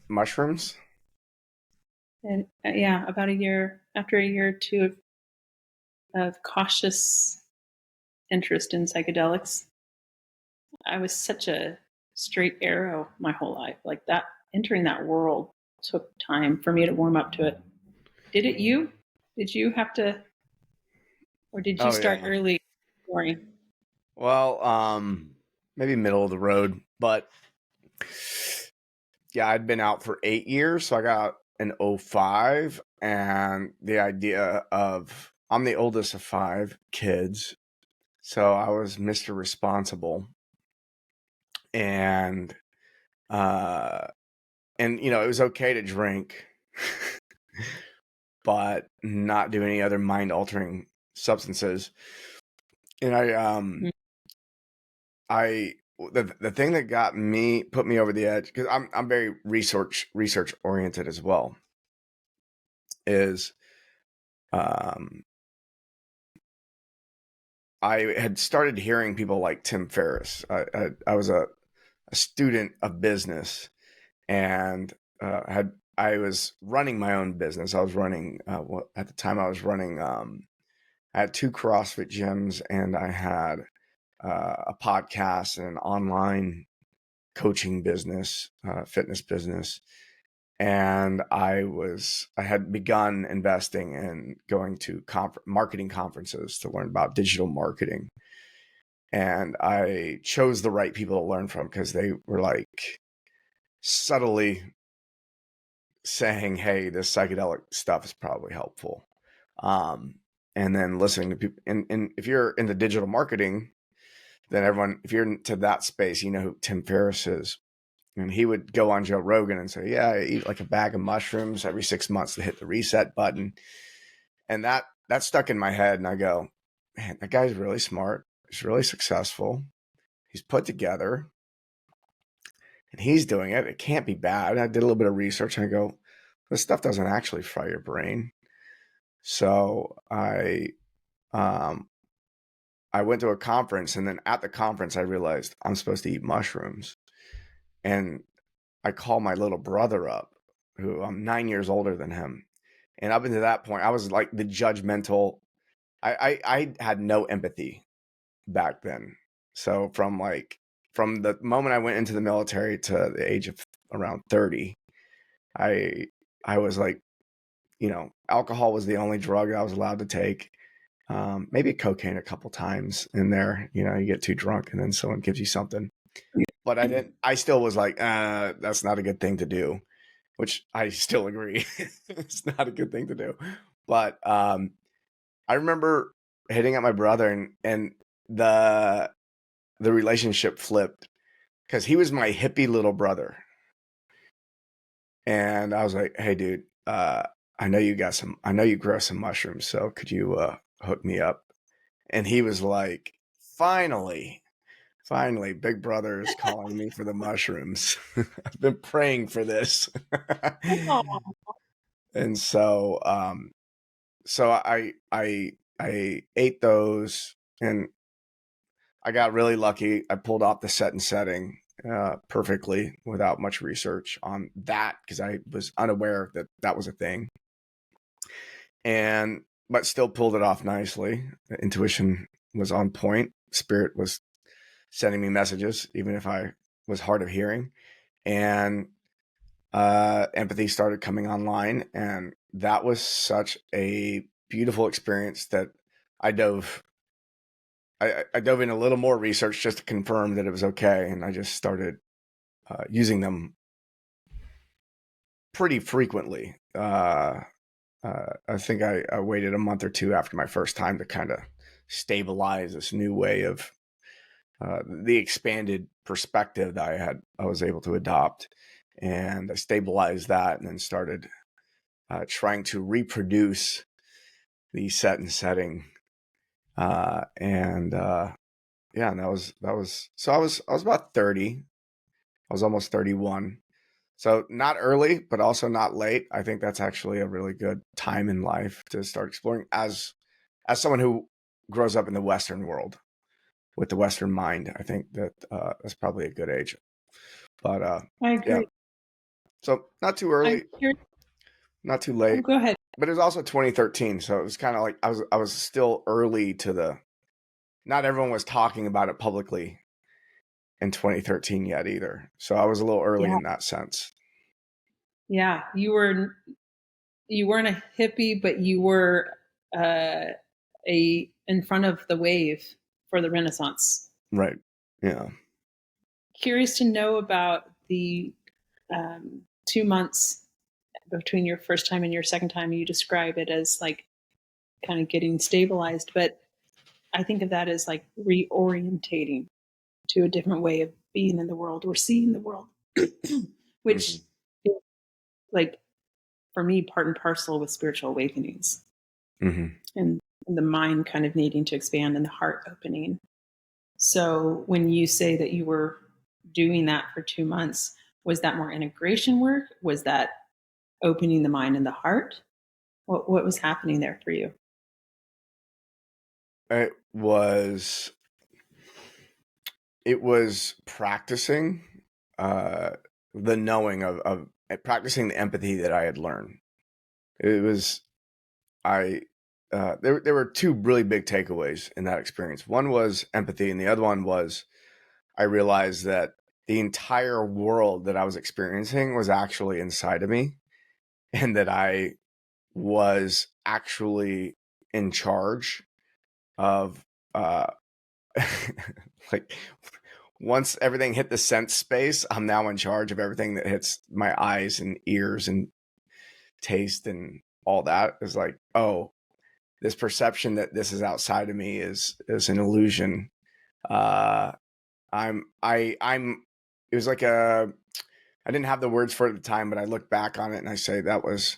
mushrooms? And yeah, about after a year or two of cautious interest in psychedelics, I was such a straight arrow my whole life. Like that, entering that world took time for me to warm up to it. Did it you? Did you have to, or did you start early exploring? Well, maybe middle of the road, but yeah, I'd been out for 8 years, so I got out in 05, and the idea of I'm the oldest of 5 kids, So I was Mr. Responsible, and it was okay to drink, but not do any other mind altering substances. And the thing that put me over the edge, because I'm very research oriented as well, is I had started hearing people like Tim Ferriss. I was a student of business, and I was running my own business. I was running at the time I was running. I had 2 CrossFit gyms, and I had a podcast and an online coaching business, fitness business. And I had begun investing in going to marketing conferences to learn about digital marketing. And I chose the right people to learn from, because they were like subtly saying, hey, this psychedelic stuff is probably helpful. And then listening to people. And if you're into digital marketing, then if you're into that space, you know who Tim Ferriss is. And he would go on Joe Rogan and say, yeah, I eat like a bag of mushrooms every 6 months to hit the reset button. And that stuck in my head. And I go, man, that guy's really smart. He's really successful. He's put together, and he's doing it. It can't be bad. And I did a little bit of research, and I go, this stuff doesn't actually fry your brain. So I went to a conference, and then at the conference, I realized I'm supposed to eat mushrooms. And I call my little brother up, who I'm 9 years older than him. And up until that point, I was like the judgmental. I had no empathy back then. So from the moment I went into the military to the age of around 30, I was like, alcohol was the only drug I was allowed to take. Maybe cocaine a couple times in there. You get too drunk and then someone gives you something. But I still was like, that's not a good thing to do, which I still agree. It's not a good thing to do. But I remember hitting at my brother, and the relationship flipped, because he was my hippie little brother. And I was like, hey, dude, I know you grow some mushrooms, so could you hook me up? And he was like, finally, big brother is calling me for the mushrooms. I've been praying for this. And so I ate those, and I got really lucky. I pulled off the set and setting perfectly without much research on that, because I was unaware that that was a thing. But still pulled it off nicely. The intuition was on point. Spirit was sending me messages, even if I was hard of hearing. And empathy started coming online. And that was such a beautiful experience that I dove in a little more research just to confirm that it was okay. And I just started using them pretty frequently. I think I waited a month or 2 after my first time to kind of stabilize this new way of the expanded perspective that I was able to adopt. And I stabilized that, and then started trying to reproduce the set and setting. And that was so I was about 30. I was almost 31. So not early, but also not late. I think that's actually a really good time in life to start exploring, as someone who grows up in the Western world with the Western mind. I think that that's probably a good age. But I agree. yeah. So not too early, not too late. Go ahead. But it was also 2013, so it was kind of like I was still early to not everyone was talking about it publicly in 2013 yet either. So I was a little early in that sense. Yeah, you weren't a hippie, but you were in front of the wave for the Renaissance. Right. Yeah. Curious to know about the 2 months between your first time and your second time. You describe it as like kind of getting stabilized, but I think of that as like reorientating to a different way of being in the world or seeing the world, which is like for me part and parcel with spiritual awakenings and the mind kind of needing to expand and the heart opening. So when you say that you were doing that for 2 months, was that more integration work? Was that opening the mind and the heart? What was happening there for you? It was practicing the knowing of practicing the empathy that I had learned. It was there were two really big takeaways in that experience. One was empathy, and the other one was I realized that the entire world that I was experiencing was actually inside of me, and that I was actually in charge of like once everything hit the sense space, I'm now in charge of everything that hits my eyes and ears and taste and all that. Is like, oh, this perception that this is outside of me is an illusion. I'm it was like I didn't have the words for it at the time, but I look back on it and I say that was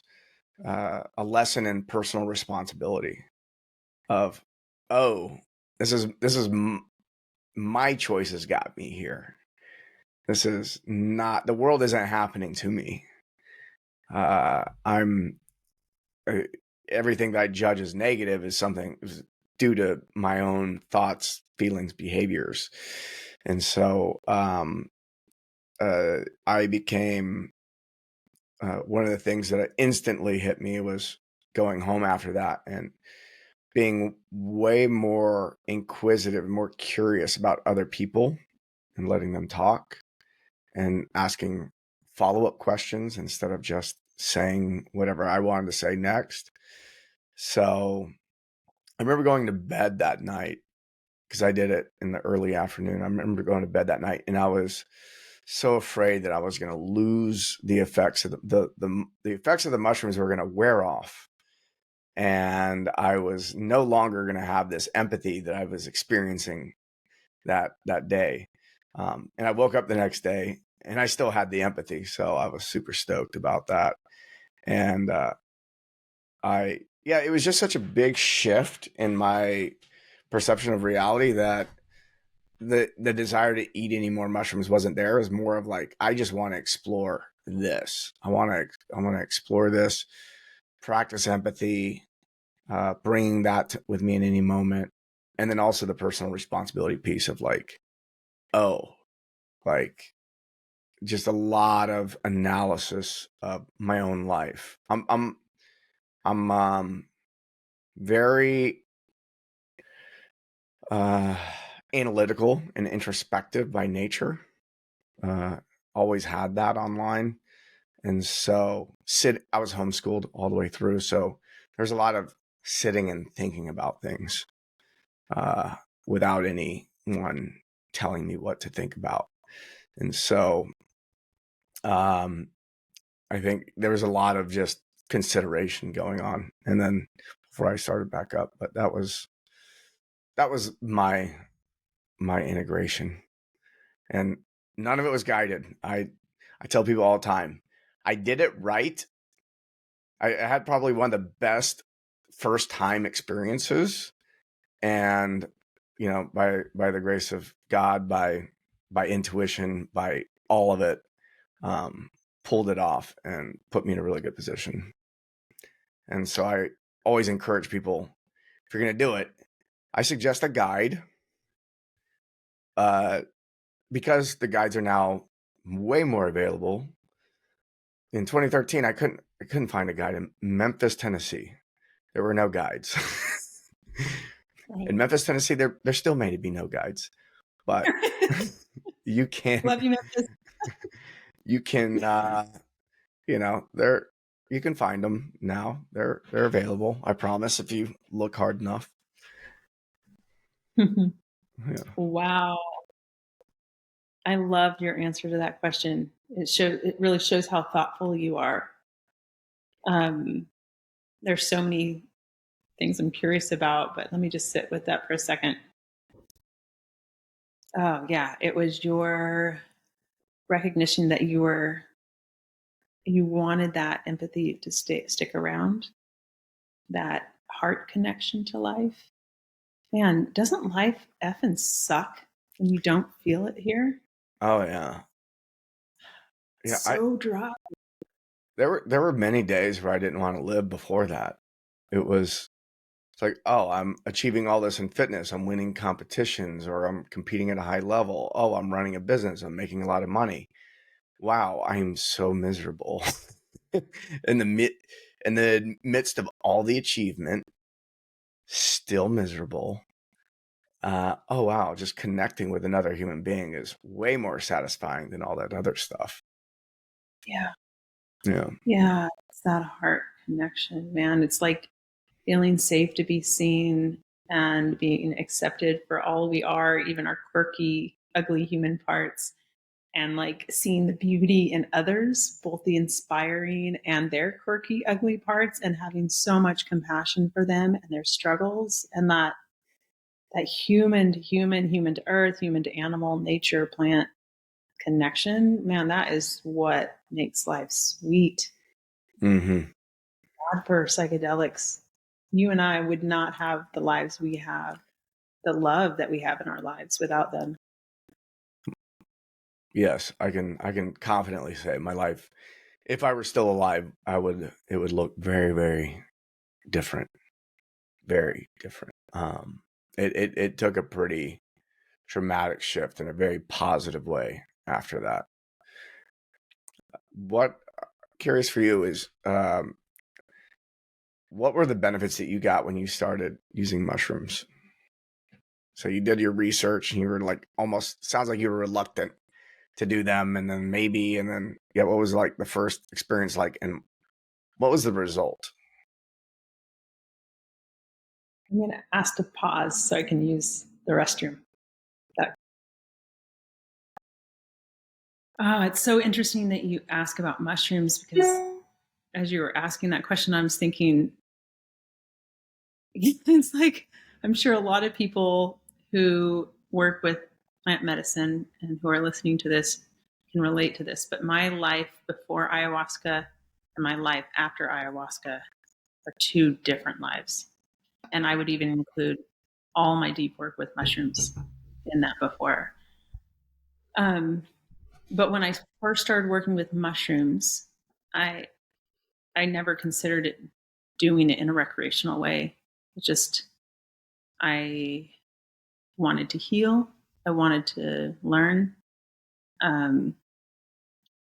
a lesson in personal responsibility of, oh, this is my choices got me here. This is not, the world isn't happening to me. I'm everything that I judge as negative is something due to my own thoughts, feelings, behaviors. And so I became one of the things that instantly hit me was going home after that and being way more inquisitive, more curious about other people and letting them talk and asking follow-up questions instead of just saying whatever I wanted to say next. So I remember going to bed that night because I did it in the early afternoon. I remember going to bed that night and I was so afraid that I was going to lose the effects of the effects of the mushrooms were going to wear off. And I was no longer going to have this empathy that I was experiencing that day. And I woke up the next day and I still had the empathy. So I was super stoked about that. And it was just such a big shift in my perception of reality that the desire to eat any more mushrooms wasn't there. It was more of like, I just want to explore this. I want to explore this, practice empathy, bringing that with me in any moment. And then also the personal responsibility piece of like, oh, like just a lot of analysis of my own life. I'm very analytical and introspective by nature. Always had that online. And so I was homeschooled all the way through. So there's a lot of sitting and thinking about things without anyone telling me what to think about. And so I think there was a lot of just consideration going on. And then before I started back up, but that was my integration. And none of it was guided. I tell people all the time, I did it right. I had probably one of the best first time experiences, and by the grace of God, by intuition, by all of it, pulled it off and put me in a really good position. And so I always encourage people, if you're going to do it, I suggest a guide, because the guides are now way more available. In 2013, I couldn't find a guide in Memphis, Tennessee. There were no guides. Right. In Memphis, Tennessee, there still may be no guides, but you can. Love you, Memphis. You can, you can find them now. They're available. I promise, if you look hard enough. Yeah. Wow. I loved your answer to that question. It really shows how thoughtful you are. There's so many things I'm curious about, but let me just sit with that for a second. Oh, yeah. It was your recognition that you wanted that empathy to stick around, that heart connection to life. Man, doesn't life effing suck when you don't feel it here? Oh yeah. Yeah, So dry. there were many days where I didn't want to live before that. It's like, oh, I'm achieving all this in fitness. I'm winning competitions or I'm competing at a high level. Oh, I'm running a business. I'm making a lot of money. Wow, I'm so miserable. in the midst of all the achievement, still miserable. Oh wow, just connecting with another human being is way more satisfying than all that other stuff. Yeah. Yeah. Yeah. It's that heart connection, man. It's like feeling safe to be seen and being accepted for all we are, even our quirky, ugly human parts, and like seeing the beauty in others, both the inspiring and their quirky, ugly parts, and having so much compassion for them and their struggles, and that human to human, human to earth, human to animal, nature, plant connection, man, that is what makes life sweet. Mm-hmm. God, for psychedelics, you and I would not have the lives we have, the love that we have in our lives without them. Yes, I can confidently say my life, if I were still alive, it would look very, very different. Very different. It took a pretty traumatic shift in a very positive way after that. What curious for you is what were the benefits that you got when you started using mushrooms? So you did your research and you were like almost sounds like you were reluctant to do them and then maybe and then yeah, what was like the first experience like and what was the result? I'm going to ask to pause so I can use the restroom. It's so interesting that you ask about mushrooms because as you were asking that question, I was thinking, it's like, I'm sure a lot of people who work with plant medicine and who are listening to this can relate to this. But my life before ayahuasca and my life after ayahuasca are two different lives. And I would even include all my deep work with mushrooms in that before. But when I first started working with mushrooms, I I never considered it doing it in a recreational way. It just I wanted to heal. I wanted to learn. Um,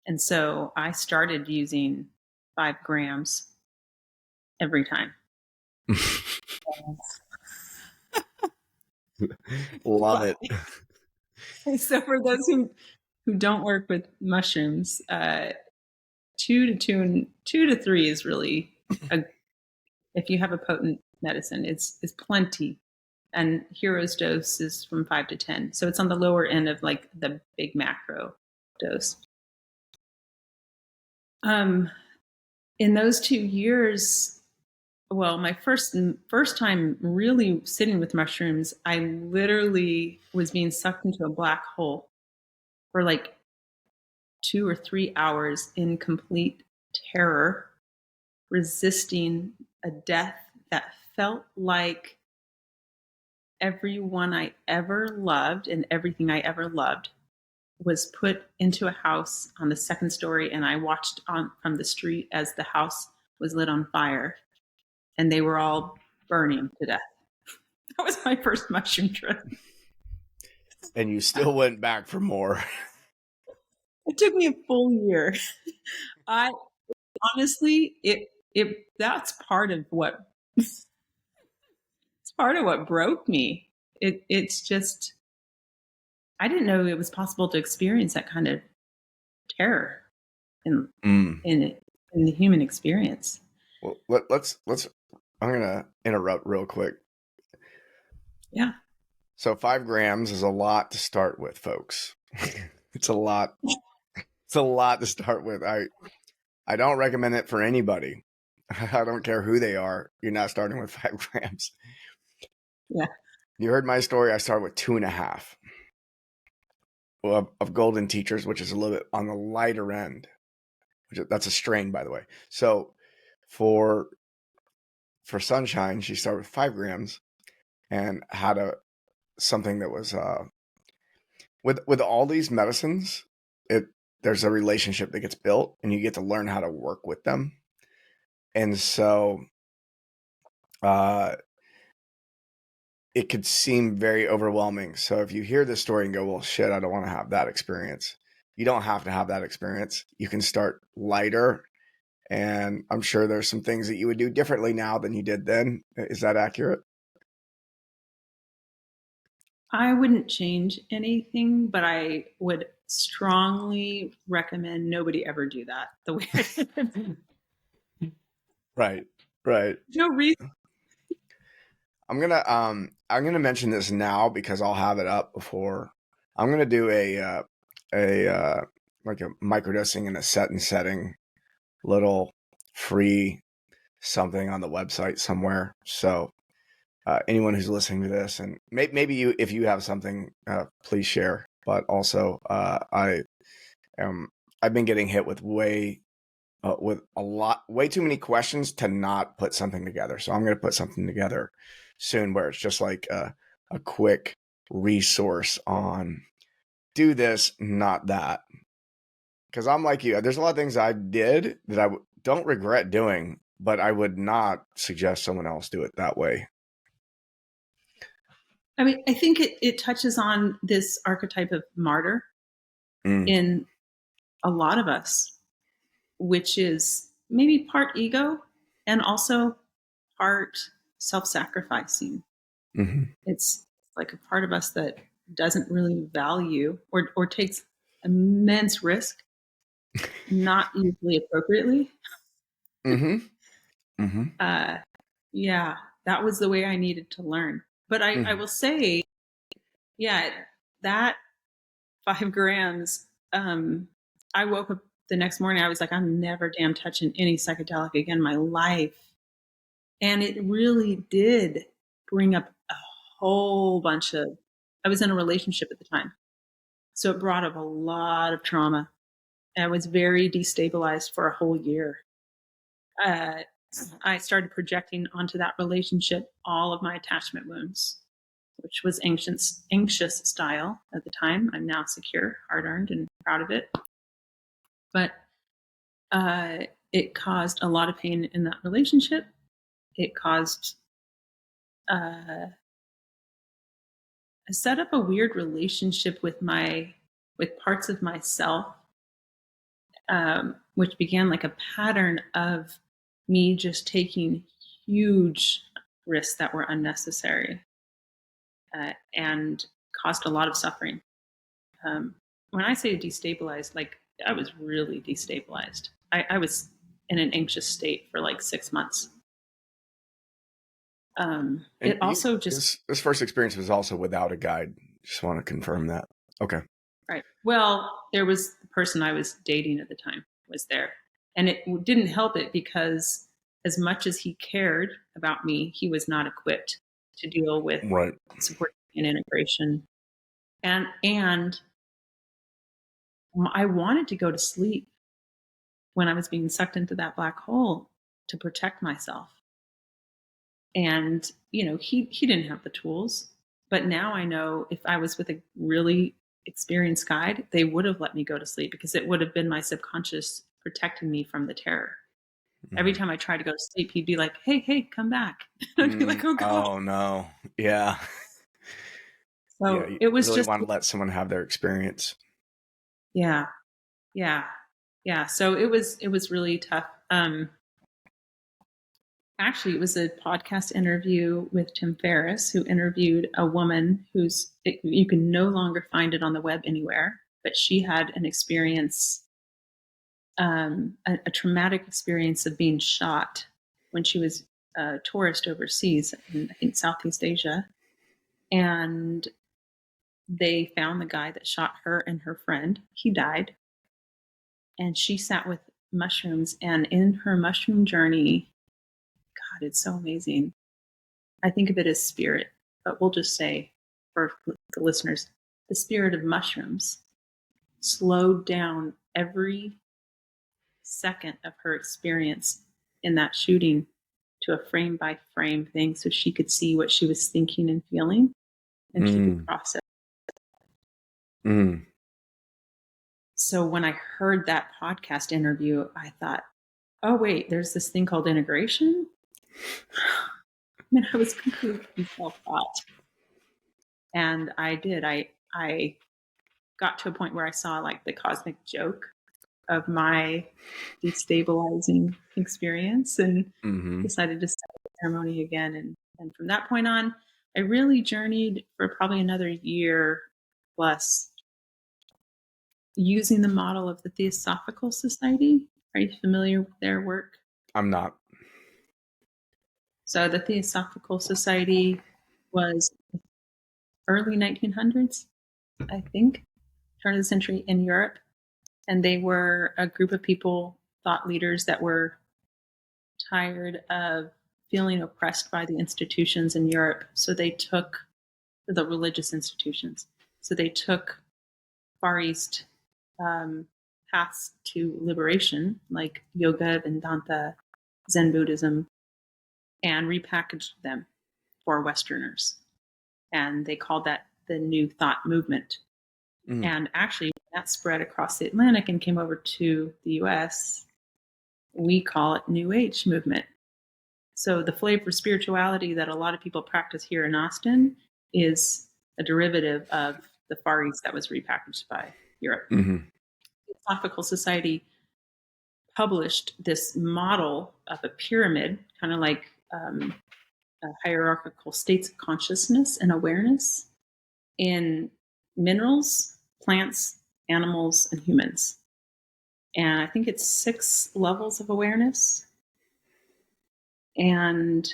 and so I started using 5 grams every time. Love it. So for those who don't work with mushrooms, 2 to 3 is really if you have a potent medicine, it's plenty. And Hero's dose is from 5 to 10, so it's on the lower end of like the big macro dose. In those 2 years, well, my first time really sitting with mushrooms, I literally was being sucked into a black hole for like 2 or 3 hours in complete terror, resisting a death that felt like everyone I ever loved and everything I ever loved was put into a house on the second story, and I watched on from the street as the house was lit on fire and they were all burning to death. That was my first mushroom trip. And you still went back for more. It took me a full year. I honestly, that's part of what it's part of what broke me. It's just I didn't know it was possible to experience that kind of terror in in the human experience. Well, let's I'm gonna interrupt real quick. Yeah. So 5 grams is a lot to start with, folks. It's a lot. It's a lot to start with. I don't recommend it for anybody. I don't care who they are. You're not starting with 5 grams. Yeah. You heard my story. I started with 2.5 of golden teachers, which is a little bit on the lighter end. That's a strain, by the way. So for Sunshine, she started with 5 grams and had something that was with all these medicines. There's a relationship that gets built, and you get to learn how to work with them. And so, it could seem very overwhelming. So if you hear this story and go, "Well, shit, I don't want to have that experience," you don't have to have that experience. You can start lighter. And I'm sure there's some things that you would do differently now than you did then. Is that accurate? I wouldn't change anything, but I would strongly recommend nobody ever do that the way I did. Right. Right. No reason. I'm gonna mention this now because I'll have it up before. I'm gonna do a like a microdosing and a set and setting little free something on the website somewhere. So anyone who's listening to this, and maybe you, if you have something, please share. But also, I've been getting hit with way too many questions to not put something together. So I'm going to put something together soon where it's just like a quick resource on do this, not that. Because I'm like you, there's a lot of things I did that I don't regret doing, but I would not suggest someone else do it that way. I mean, I think it touches on this archetype of martyr in a lot of us, which is maybe part ego and also part self-sacrificing. Mm-hmm. It's like a part of us that doesn't really value or takes immense risk, not usually appropriately. Mm-hmm. Mm-hmm. Yeah, that was the way I needed to learn. But I will say, yeah, that 5 grams, I woke up the next morning, I was like, I'm never damn touching any psychedelic again in my life. And it really did bring up a whole bunch of, I was in a relationship at the time. So it brought up a lot of trauma. I was very destabilized for a whole year. I started projecting onto that relationship all of my attachment wounds, which was anxious style at the time. I'm now secure, hard-earned, and proud of it. But it caused a lot of pain in that relationship. It caused I set up a weird relationship with parts of myself, which began like a pattern of me just taking huge risks that were unnecessary and caused a lot of suffering. When I say destabilized, like I was really destabilized. I was in an anxious state for like 6 months. It also just this first experience was also without a guide. Just want to confirm that. Okay. right. Well, there was the person I was dating at the time was there, and it didn't help it because as much as he cared about me, he was not equipped to deal with Right. support and integration. And I wanted to go to sleep when I was being sucked into that black hole to protect myself. And, he didn't have the tools, but now I know if I was with a really experienced guide, they would have let me go to sleep because it would have been my subconscious protecting me from the terror. Every time I tried to go to sleep, he'd be like, hey, come back. I'd be like, oh God. Oh no. Yeah. So Yeah, you it was really just, want to let someone have their experience. yeah. So it was really tough. Actually, it was a podcast interview with Tim Ferriss, who interviewed a woman you can no longer find it on the web anywhere, but she had an experience, a traumatic experience of being shot when she was a tourist overseas in, I think, Southeast Asia. And they found the guy that shot her and her friend. He died. And she sat with mushrooms. And in her mushroom journey, God, it's so amazing. I think of it as spirit, but we'll just say for the listeners, the spirit of mushrooms slowed down every second of her experience in that shooting to a frame by frame thing so she could see what she was thinking and feeling and she could process. So when I heard that podcast interview, I thought, oh, wait, there's this thing called integration. I mean, I was completely self-taught. And I did. I got to a point where I saw like the cosmic joke of my destabilizing experience and decided to start the ceremony again. And from that point on, I really journeyed for probably another year plus using the model of the Theosophical Society. Are you familiar with their work? I'm not. So the Theosophical Society was early 1900s, I think, turn of the century in Europe. And they were a group of people, thought leaders that were tired of feeling oppressed by the institutions in Europe. So they took the religious institutions. So they took Far East paths to liberation, like yoga, Vedanta, Zen Buddhism, and repackaged them for Westerners. And they called that the New Thought movement. And actually, that spread across the Atlantic and came over to the US. We call it New Age movement. So the flavor of spirituality that a lot of people practice here in Austin is a derivative of the Far East that was repackaged by Europe. The Philosophical Society published this model of a pyramid, kind of like hierarchical states of consciousness and awareness in minerals, plants, animals, and humans. And I think it's 6 levels of awareness, and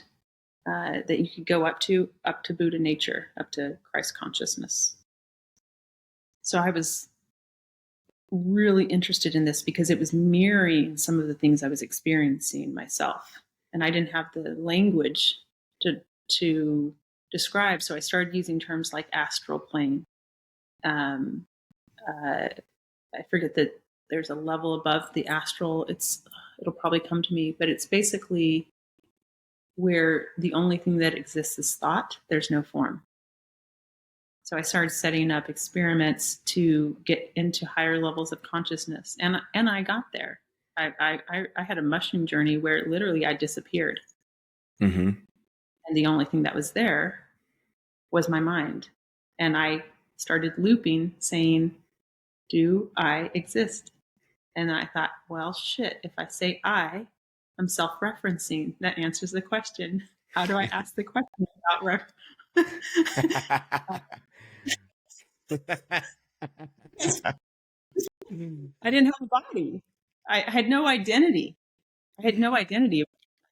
that you could go up to Buddha nature, up to Christ consciousness. So I was really interested in this because it was mirroring some of the things I was experiencing myself, and I didn't have the language to describe. So I started using terms like astral plane. I forget that there's a level above the astral. It'll probably come to me, but it's basically where the only thing that exists is thought. There's no form. So I started setting up experiments to get into higher levels of consciousness, and I got there. I had a mushroom journey where literally I disappeared, and the only thing that was there was my mind, and I started looping, saying, "Do I exist?" And I thought, well, shit, if I say I'm self-referencing. That answers the question. How do I ask the question about I didn't have a body. I had no identity. I had no identity of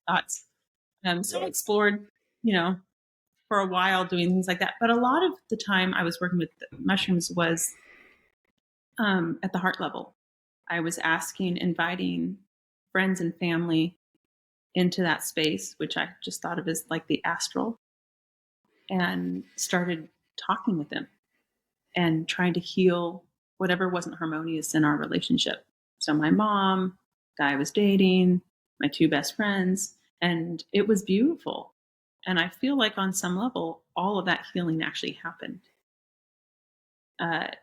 my thoughts. So I explored, for a while doing things like that. But a lot of the time I was working with mushrooms was at the heart level. I was inviting friends and family into that space, which I just thought of as like the astral, and started talking with them and trying to heal whatever wasn't harmonious in our relationship. So my mom, guy I was dating, my 2 best friends, and it was beautiful. And I feel like on some level, all of that healing actually happened.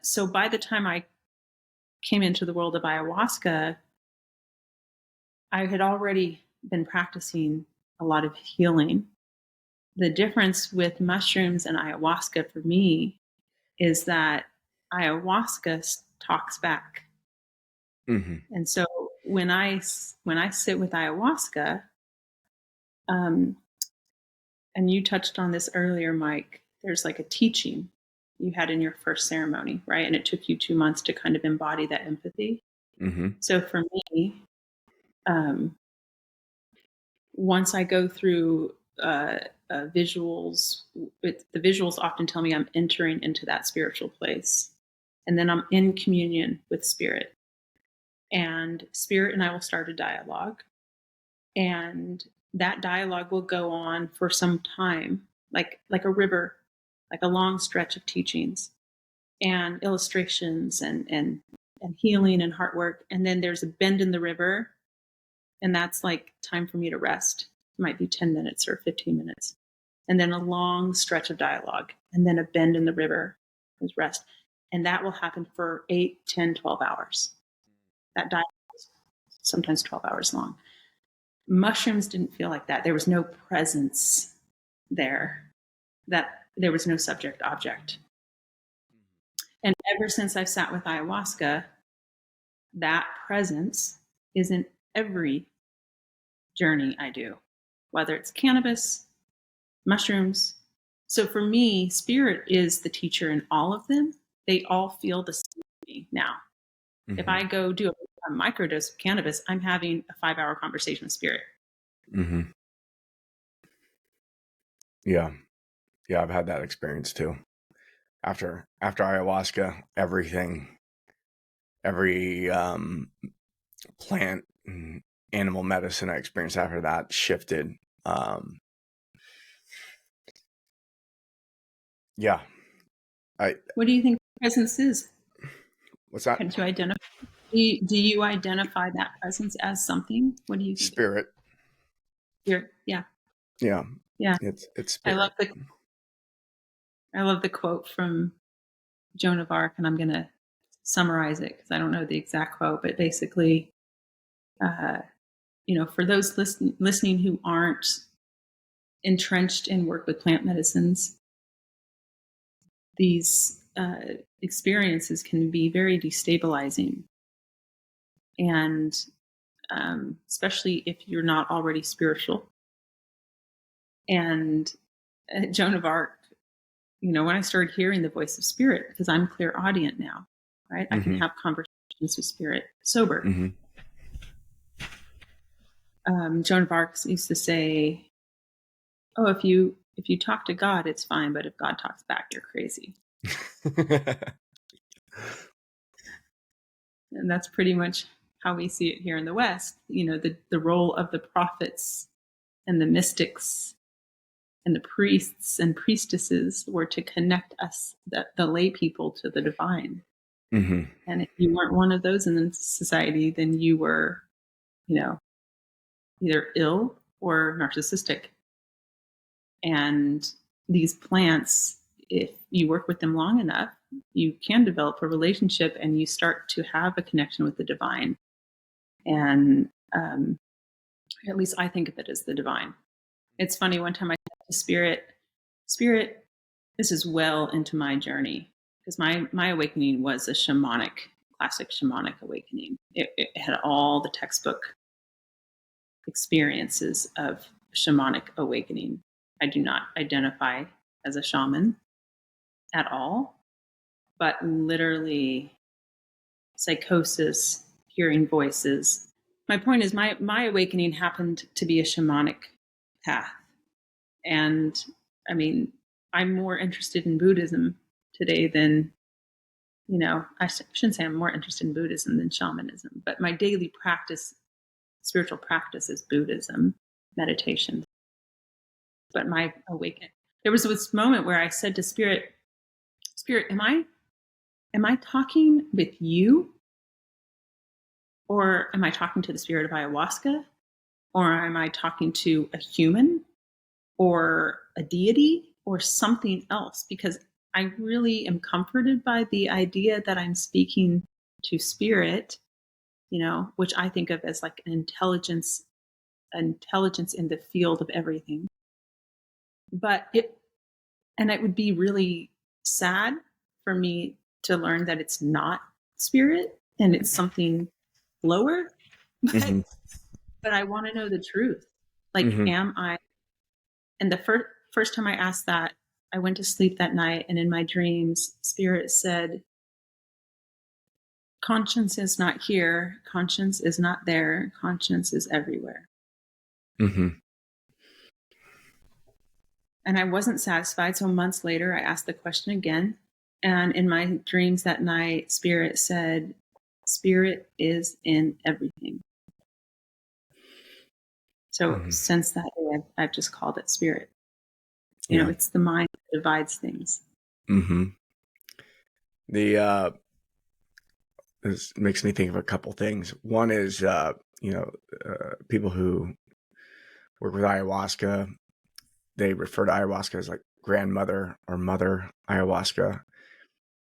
So by the time I came into the world of ayahuasca, I had already been practicing a lot of healing. The difference with mushrooms and ayahuasca for me is that ayahuasca talks back. And so when I sit with ayahuasca, and you touched on this earlier, Mike, there's like a teaching you had in your first ceremony, right? And it took you 2 months to kind of embody that empathy. So for me, once I go through visuals, the visuals often tell me I'm entering into that spiritual place. And then I'm in communion with spirit. And spirit and I will start a dialogue. And that dialogue will go on for some time, like a river, like a long stretch of teachings and illustrations and healing and heart work. And then there's a bend in the river, and that's like time for me to rest. It might be 10 minutes or 15 minutes. And then a long stretch of dialogue, and then a bend in the river is rest. And that will happen for 8, 10, 12 hours. That dialogue is sometimes 12 hours long. Mushrooms didn't feel like that. There was no presence there, that there was no subject object. And ever since I've sat with ayahuasca, that presence is in every journey I do, whether it's cannabis, mushrooms. So for me, spirit is the teacher in all of them. They all feel the same to me now. If I go do a microdose of cannabis, I'm having a 5-hour conversation with spirit. Yeah. Yeah, I've had that experience too. After ayahuasca, every plant and animal medicine I experienced after that shifted. Yeah. What do you think presence is? What's that? Can you identify? Do you identify that presence as something? What do you think? Spirit. Yeah. Yeah. Yeah. It's spirit. I love the quote from Joan of Arc, and I'm going to summarize it because I don't know the exact quote, but basically, for those listening who aren't entrenched in work with plant medicines, these experiences can be very destabilizing, and especially if you're not already spiritual. And Joan of Arc, when I started hearing the voice of spirit, because I'm clairaudient now, right? I can have conversations with spirit sober. Joan of Arc used to say, "Oh, if you talk to God, it's fine, but if God talks back, you're crazy." And that's pretty much how we see it here in the West. The role of the prophets and the mystics and the priests and priestesses were to connect us, the lay people, to the divine. And if you weren't one of those in the society, then you were, either ill or narcissistic. And these plants, if you work with them long enough, you can develop a relationship and you start to have a connection with the divine. And at least I think of it as the divine. It's funny, one time I said to Spirit, this is well into my journey, because my awakening was a classic shamanic awakening. It had all the textbook experiences of shamanic awakening. I do not identify as a shaman at all, but literally psychosis, hearing voices. My point is my awakening happened to be a shamanic path. And I mean, I'm more interested in Buddhism today than, I shouldn't say I'm more interested in Buddhism than shamanism, but my daily practice, spiritual practice, is Buddhism, meditation. But my awakening, there was this moment where I said to Spirit, am I talking with you? Or am I talking to the spirit of ayahuasca? Or am I talking to a human or a deity or something else? Because I really am comforted by the idea that I'm speaking to spirit, which I think of as like an intelligence in the field of everything. But it would be really sad for me to learn that it's not spirit and it's something lower. But I want to know the truth. Like, am I? And the first time I asked that, I went to sleep that night, and in my dreams, Spirit said, "Conscience is not here. Conscience is not there. Conscience is everywhere." And I wasn't satisfied. So months later, I asked the question again. And in my dreams that night, Spirit said, "Spirit is in everything." So Mhm. since that day, I've just called it spirit. Yeah. It's the mind that divides things. Hmm. The this makes me think of a couple things. One is people who work with ayahuasca, they refer to ayahuasca as like grandmother or mother ayahuasca.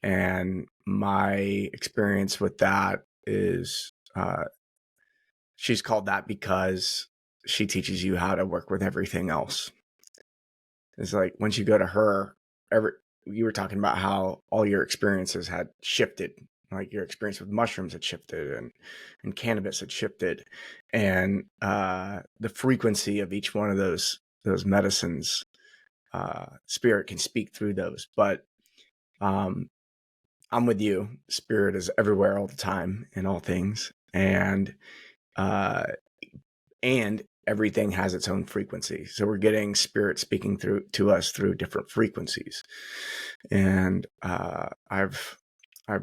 And my experience with that is she's called that because she teaches you how to work with everything else. It's like once you go to her, you were talking about how all your experiences had shifted. Like your experience with mushrooms had shifted and cannabis had shifted. And the frequency of each one of those medicines, spirit can speak through those. But um, I'm with you. Spirit is everywhere all the time in all things. Uh, and everything has its own frequency. So we're getting spirit speaking through to us through different frequencies. And I've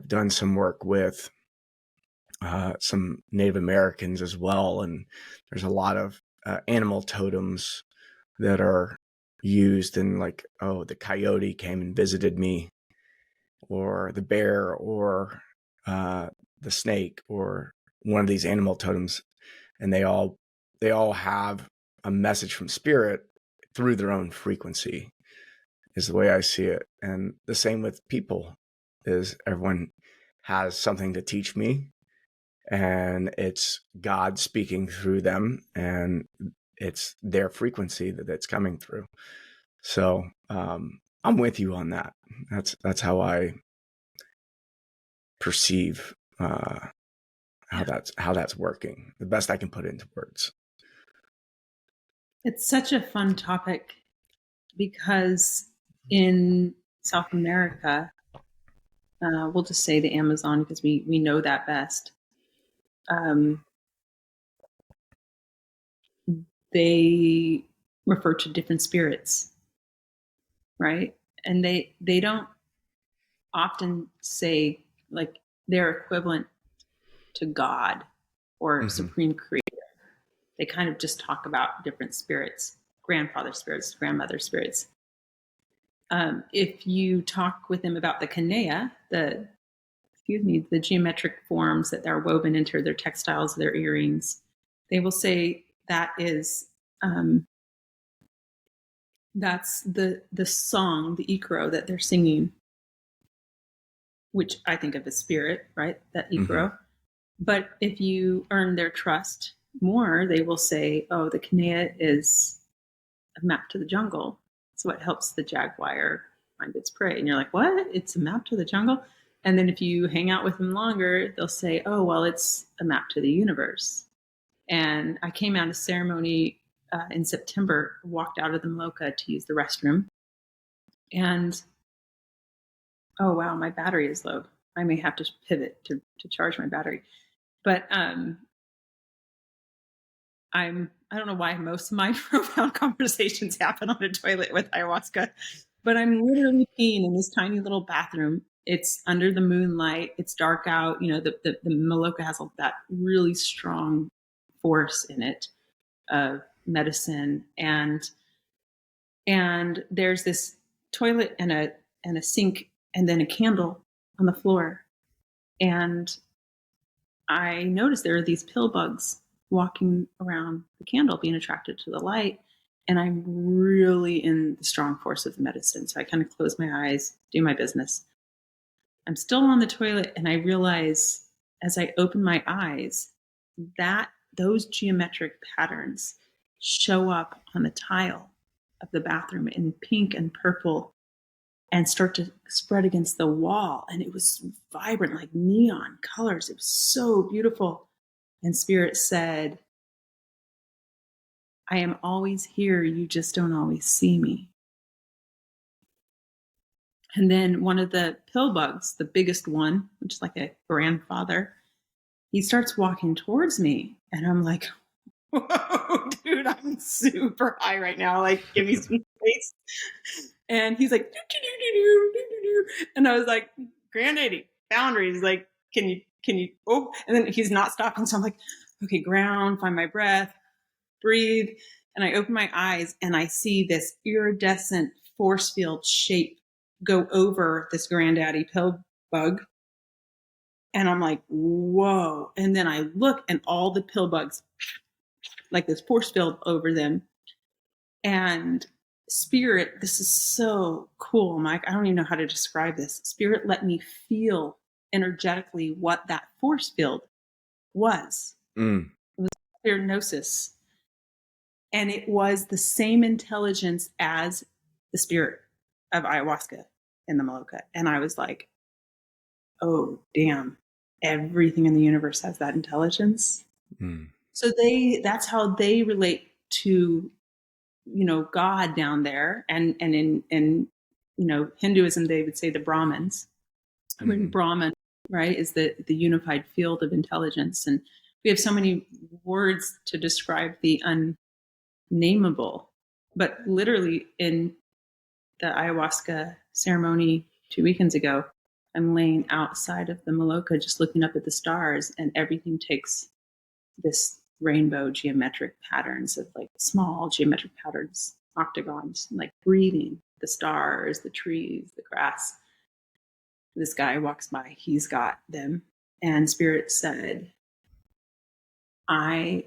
done some work with some Native Americans as well, and there's a lot of animal totems that are used in, like, oh, the coyote came and visited me, or the bear, or the snake, or one of these animal totems, and they all have a message from spirit through their own frequency, is the way I see it. And the same with people, is everyone has something to teach me, and it's God speaking through them, and it's their frequency that's coming through. So I'm with you on that. That's how I perceive how that's working. The best I can put it into words. It's such a fun topic because in South America, we'll just say the Amazon because we know that best. They refer to different spirits, right? And they don't often say like their equivalent to God or Mm-hmm. supreme creator. They kind of just talk about different spirits, grandfather spirits, grandmother spirits. If you talk with them about the kanea, the geometric forms that are woven into their textiles, their earrings, they will say that is that's the song, the ikro that they're singing, which I think of as spirit, right? That Mm-hmm. ikro. But if you earn their trust more, they will say, "Oh, the kanea is a map to the jungle. It's what helps the jaguar find its prey." And you're like, "What? It's a map to the jungle?" And then if you hang out with them longer, they'll say, "Oh, well, it's a map to the universe." And I came out of ceremony in September, walked out of the Maloka to use the restroom, and oh wow, my battery is low. I may have to pivot to charge my battery. But I don't know why most of my profound conversations happen on a toilet with ayahuasca, but I'm literally peeing in this tiny little bathroom. It's under the moonlight. It's dark out. The Maloka has that really strong force in it of medicine, and there's this toilet and a sink and then a candle on the floor. And I noticed there are these pill bugs walking around the candle, being attracted to the light. And I'm really in the strong force of the medicine. So I kind of close my eyes, do my business. I'm still on the toilet, and I realize as I open my eyes that those geometric patterns show up on the tile of the bathroom in pink and purple and start to spread against the wall. And it was vibrant, like neon colors. It was so beautiful. And Spirit said, "I am always here. You just don't always see me." And then one of the pill bugs, the biggest one, which is like a grandfather, he starts walking towards me. And I'm like, "Whoa, dude, I'm super high right now. Like, give me some space." And he's like, "Do, do, do, do, do, do, do." And I was like, "Grandaddy, boundaries. Like, can you, oh," and then he's not stopping. So I'm like, "Okay, ground, find my breath." breathe. And I open my eyes and I see this iridescent force field shape go over this granddaddy pill bug. And I'm like, whoa. And then I look and all the pill bugs, like this force field over them. And Spirit, this is so cool, Mike. I don't even know how to describe this. Spirit let me feel energetically what that force field was. Mm. It was spiritnosis. And it was the same intelligence as the spirit of ayahuasca in the Maloka. And I was like, oh, damn. Everything in the universe has that intelligence. Mm. So that's how they relate to, God down there. And in Hinduism, they would say the Brahmins. I mean, Brahman, right, is the unified field of intelligence. And we have so many words to describe the unnameable. But literally in the ayahuasca ceremony 2 weekends ago, I'm laying outside of the Maloka just looking up at the stars, and everything takes this rainbow geometric patterns of like small geometric patterns, octagons, like breathing, the stars, the trees, the grass. This guy walks by, he's got them. And Spirit said, I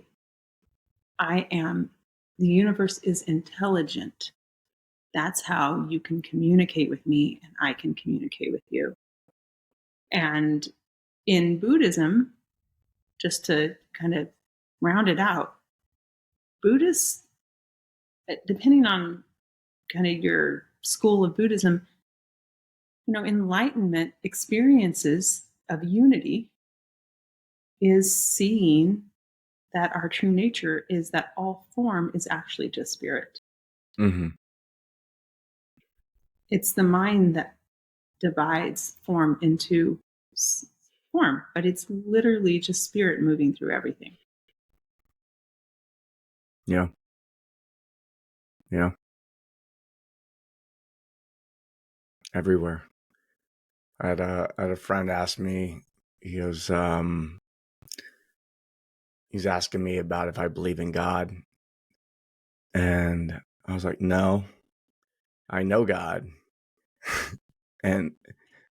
am, the universe is intelligent. That's how you can communicate with me and I can communicate with you. And in Buddhism, just to kind of round it out, Buddhists, depending on kind of your school of Buddhism, enlightenment experiences of unity is seeing that our true nature is that all form is actually just spirit. Mm-hmm. It's the mind that divides form into form, but it's literally just spirit moving through everything. Yeah. Yeah. Everywhere. I had a friend ask me, he goes, he's asking me about if I believe in God. And I was like, no, I know God. And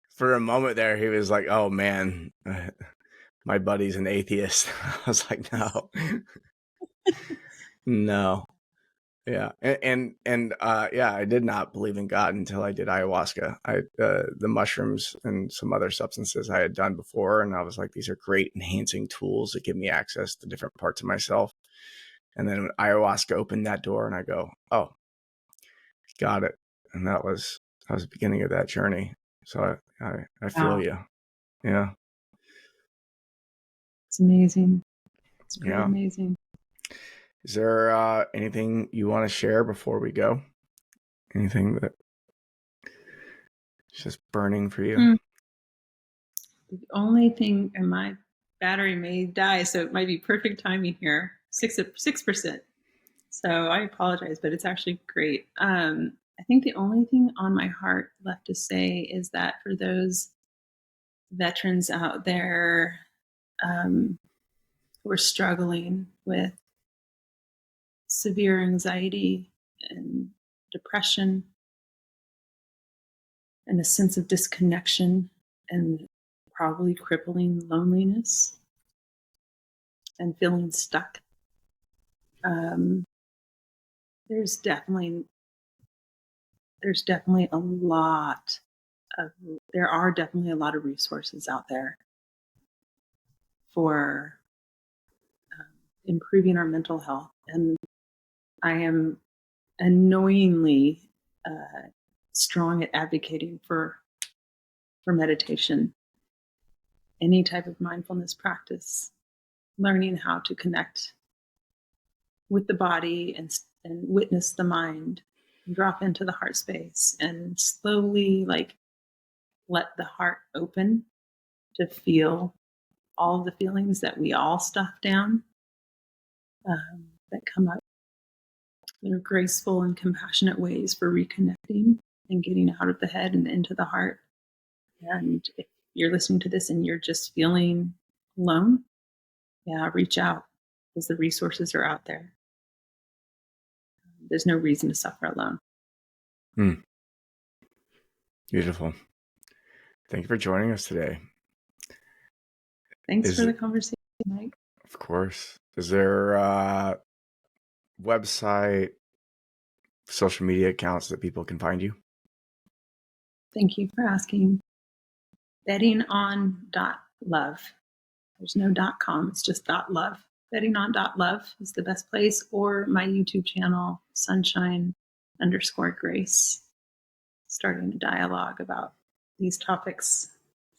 for a moment there, he was like, oh man, my buddy's an atheist. I was like, no, no. Yeah. Yeah, I did not believe in God until I did ayahuasca. The mushrooms and some other substances I had done before. And I was like, these are great enhancing tools that give me access to different parts of myself. And then when ayahuasca opened that door and I go, oh, got it. And that was the beginning of that journey. So I feel Wow. you. Yeah. It's amazing. It's pretty amazing. Is there anything you want to share before we go? Anything that is just burning for you? The only thing, and my battery may die, so it might be perfect timing here. 6%. So I apologize, but it's actually great. I think the only thing on my heart left to say is that for those veterans out there who are struggling with severe anxiety and depression and a sense of disconnection and probably crippling loneliness and feeling stuck, there's definitely a lot there are definitely a lot of resources out there for improving our mental health. And I am annoyingly strong at advocating for meditation, any type of mindfulness practice, learning how to connect with the body and witness the mind, and drop into the heart space and slowly let the heart open to feel all of the feelings that we all stuff down, that come up. They're graceful and compassionate ways for reconnecting and getting out of the head and into the heart. And if you're listening to this and you're just feeling alone, reach out because the resources are out there. there's no reason to suffer alone. Beautiful. Thank you for joining us today. Thanks for the conversation, Mike. Of course. Is there a website, social media accounts that people can find you? Thank you for asking. bettingon.love. There's no .com, it's just .love. bettingon.love is the best place, or my YouTube channel, sunshine_grace, starting a dialogue about these topics.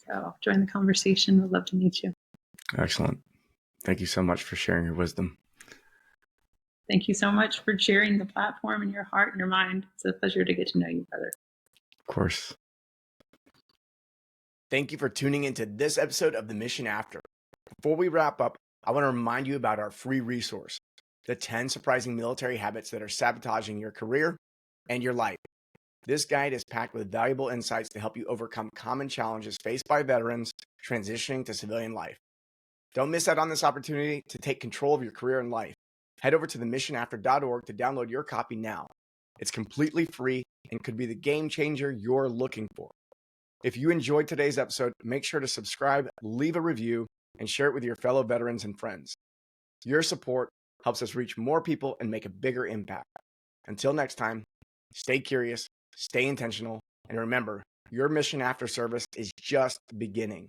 So join the conversation. We'd love to meet you. Excellent. Thank you so much for sharing your wisdom. Thank you so much for sharing the platform and your heart and your mind. It's a pleasure to get to know you, brother. Of course. Thank you for tuning into this episode of The Mission After. Before we wrap up, I want to remind you about our free resource, the 10 surprising military habits that are sabotaging your career and your life. This guide is packed with valuable insights to help you overcome common challenges faced by veterans transitioning to civilian life. Don't miss out on this opportunity to take control of your career and life. Head over to themissionafter.org to download your copy now. It's completely free and could be the game changer you're looking for. If you enjoyed today's episode, make sure to subscribe, leave a review, and share it with your fellow veterans and friends. Your support helps us reach more people and make a bigger impact. Until next time, stay curious, stay intentional, and remember, your mission after service is just beginning.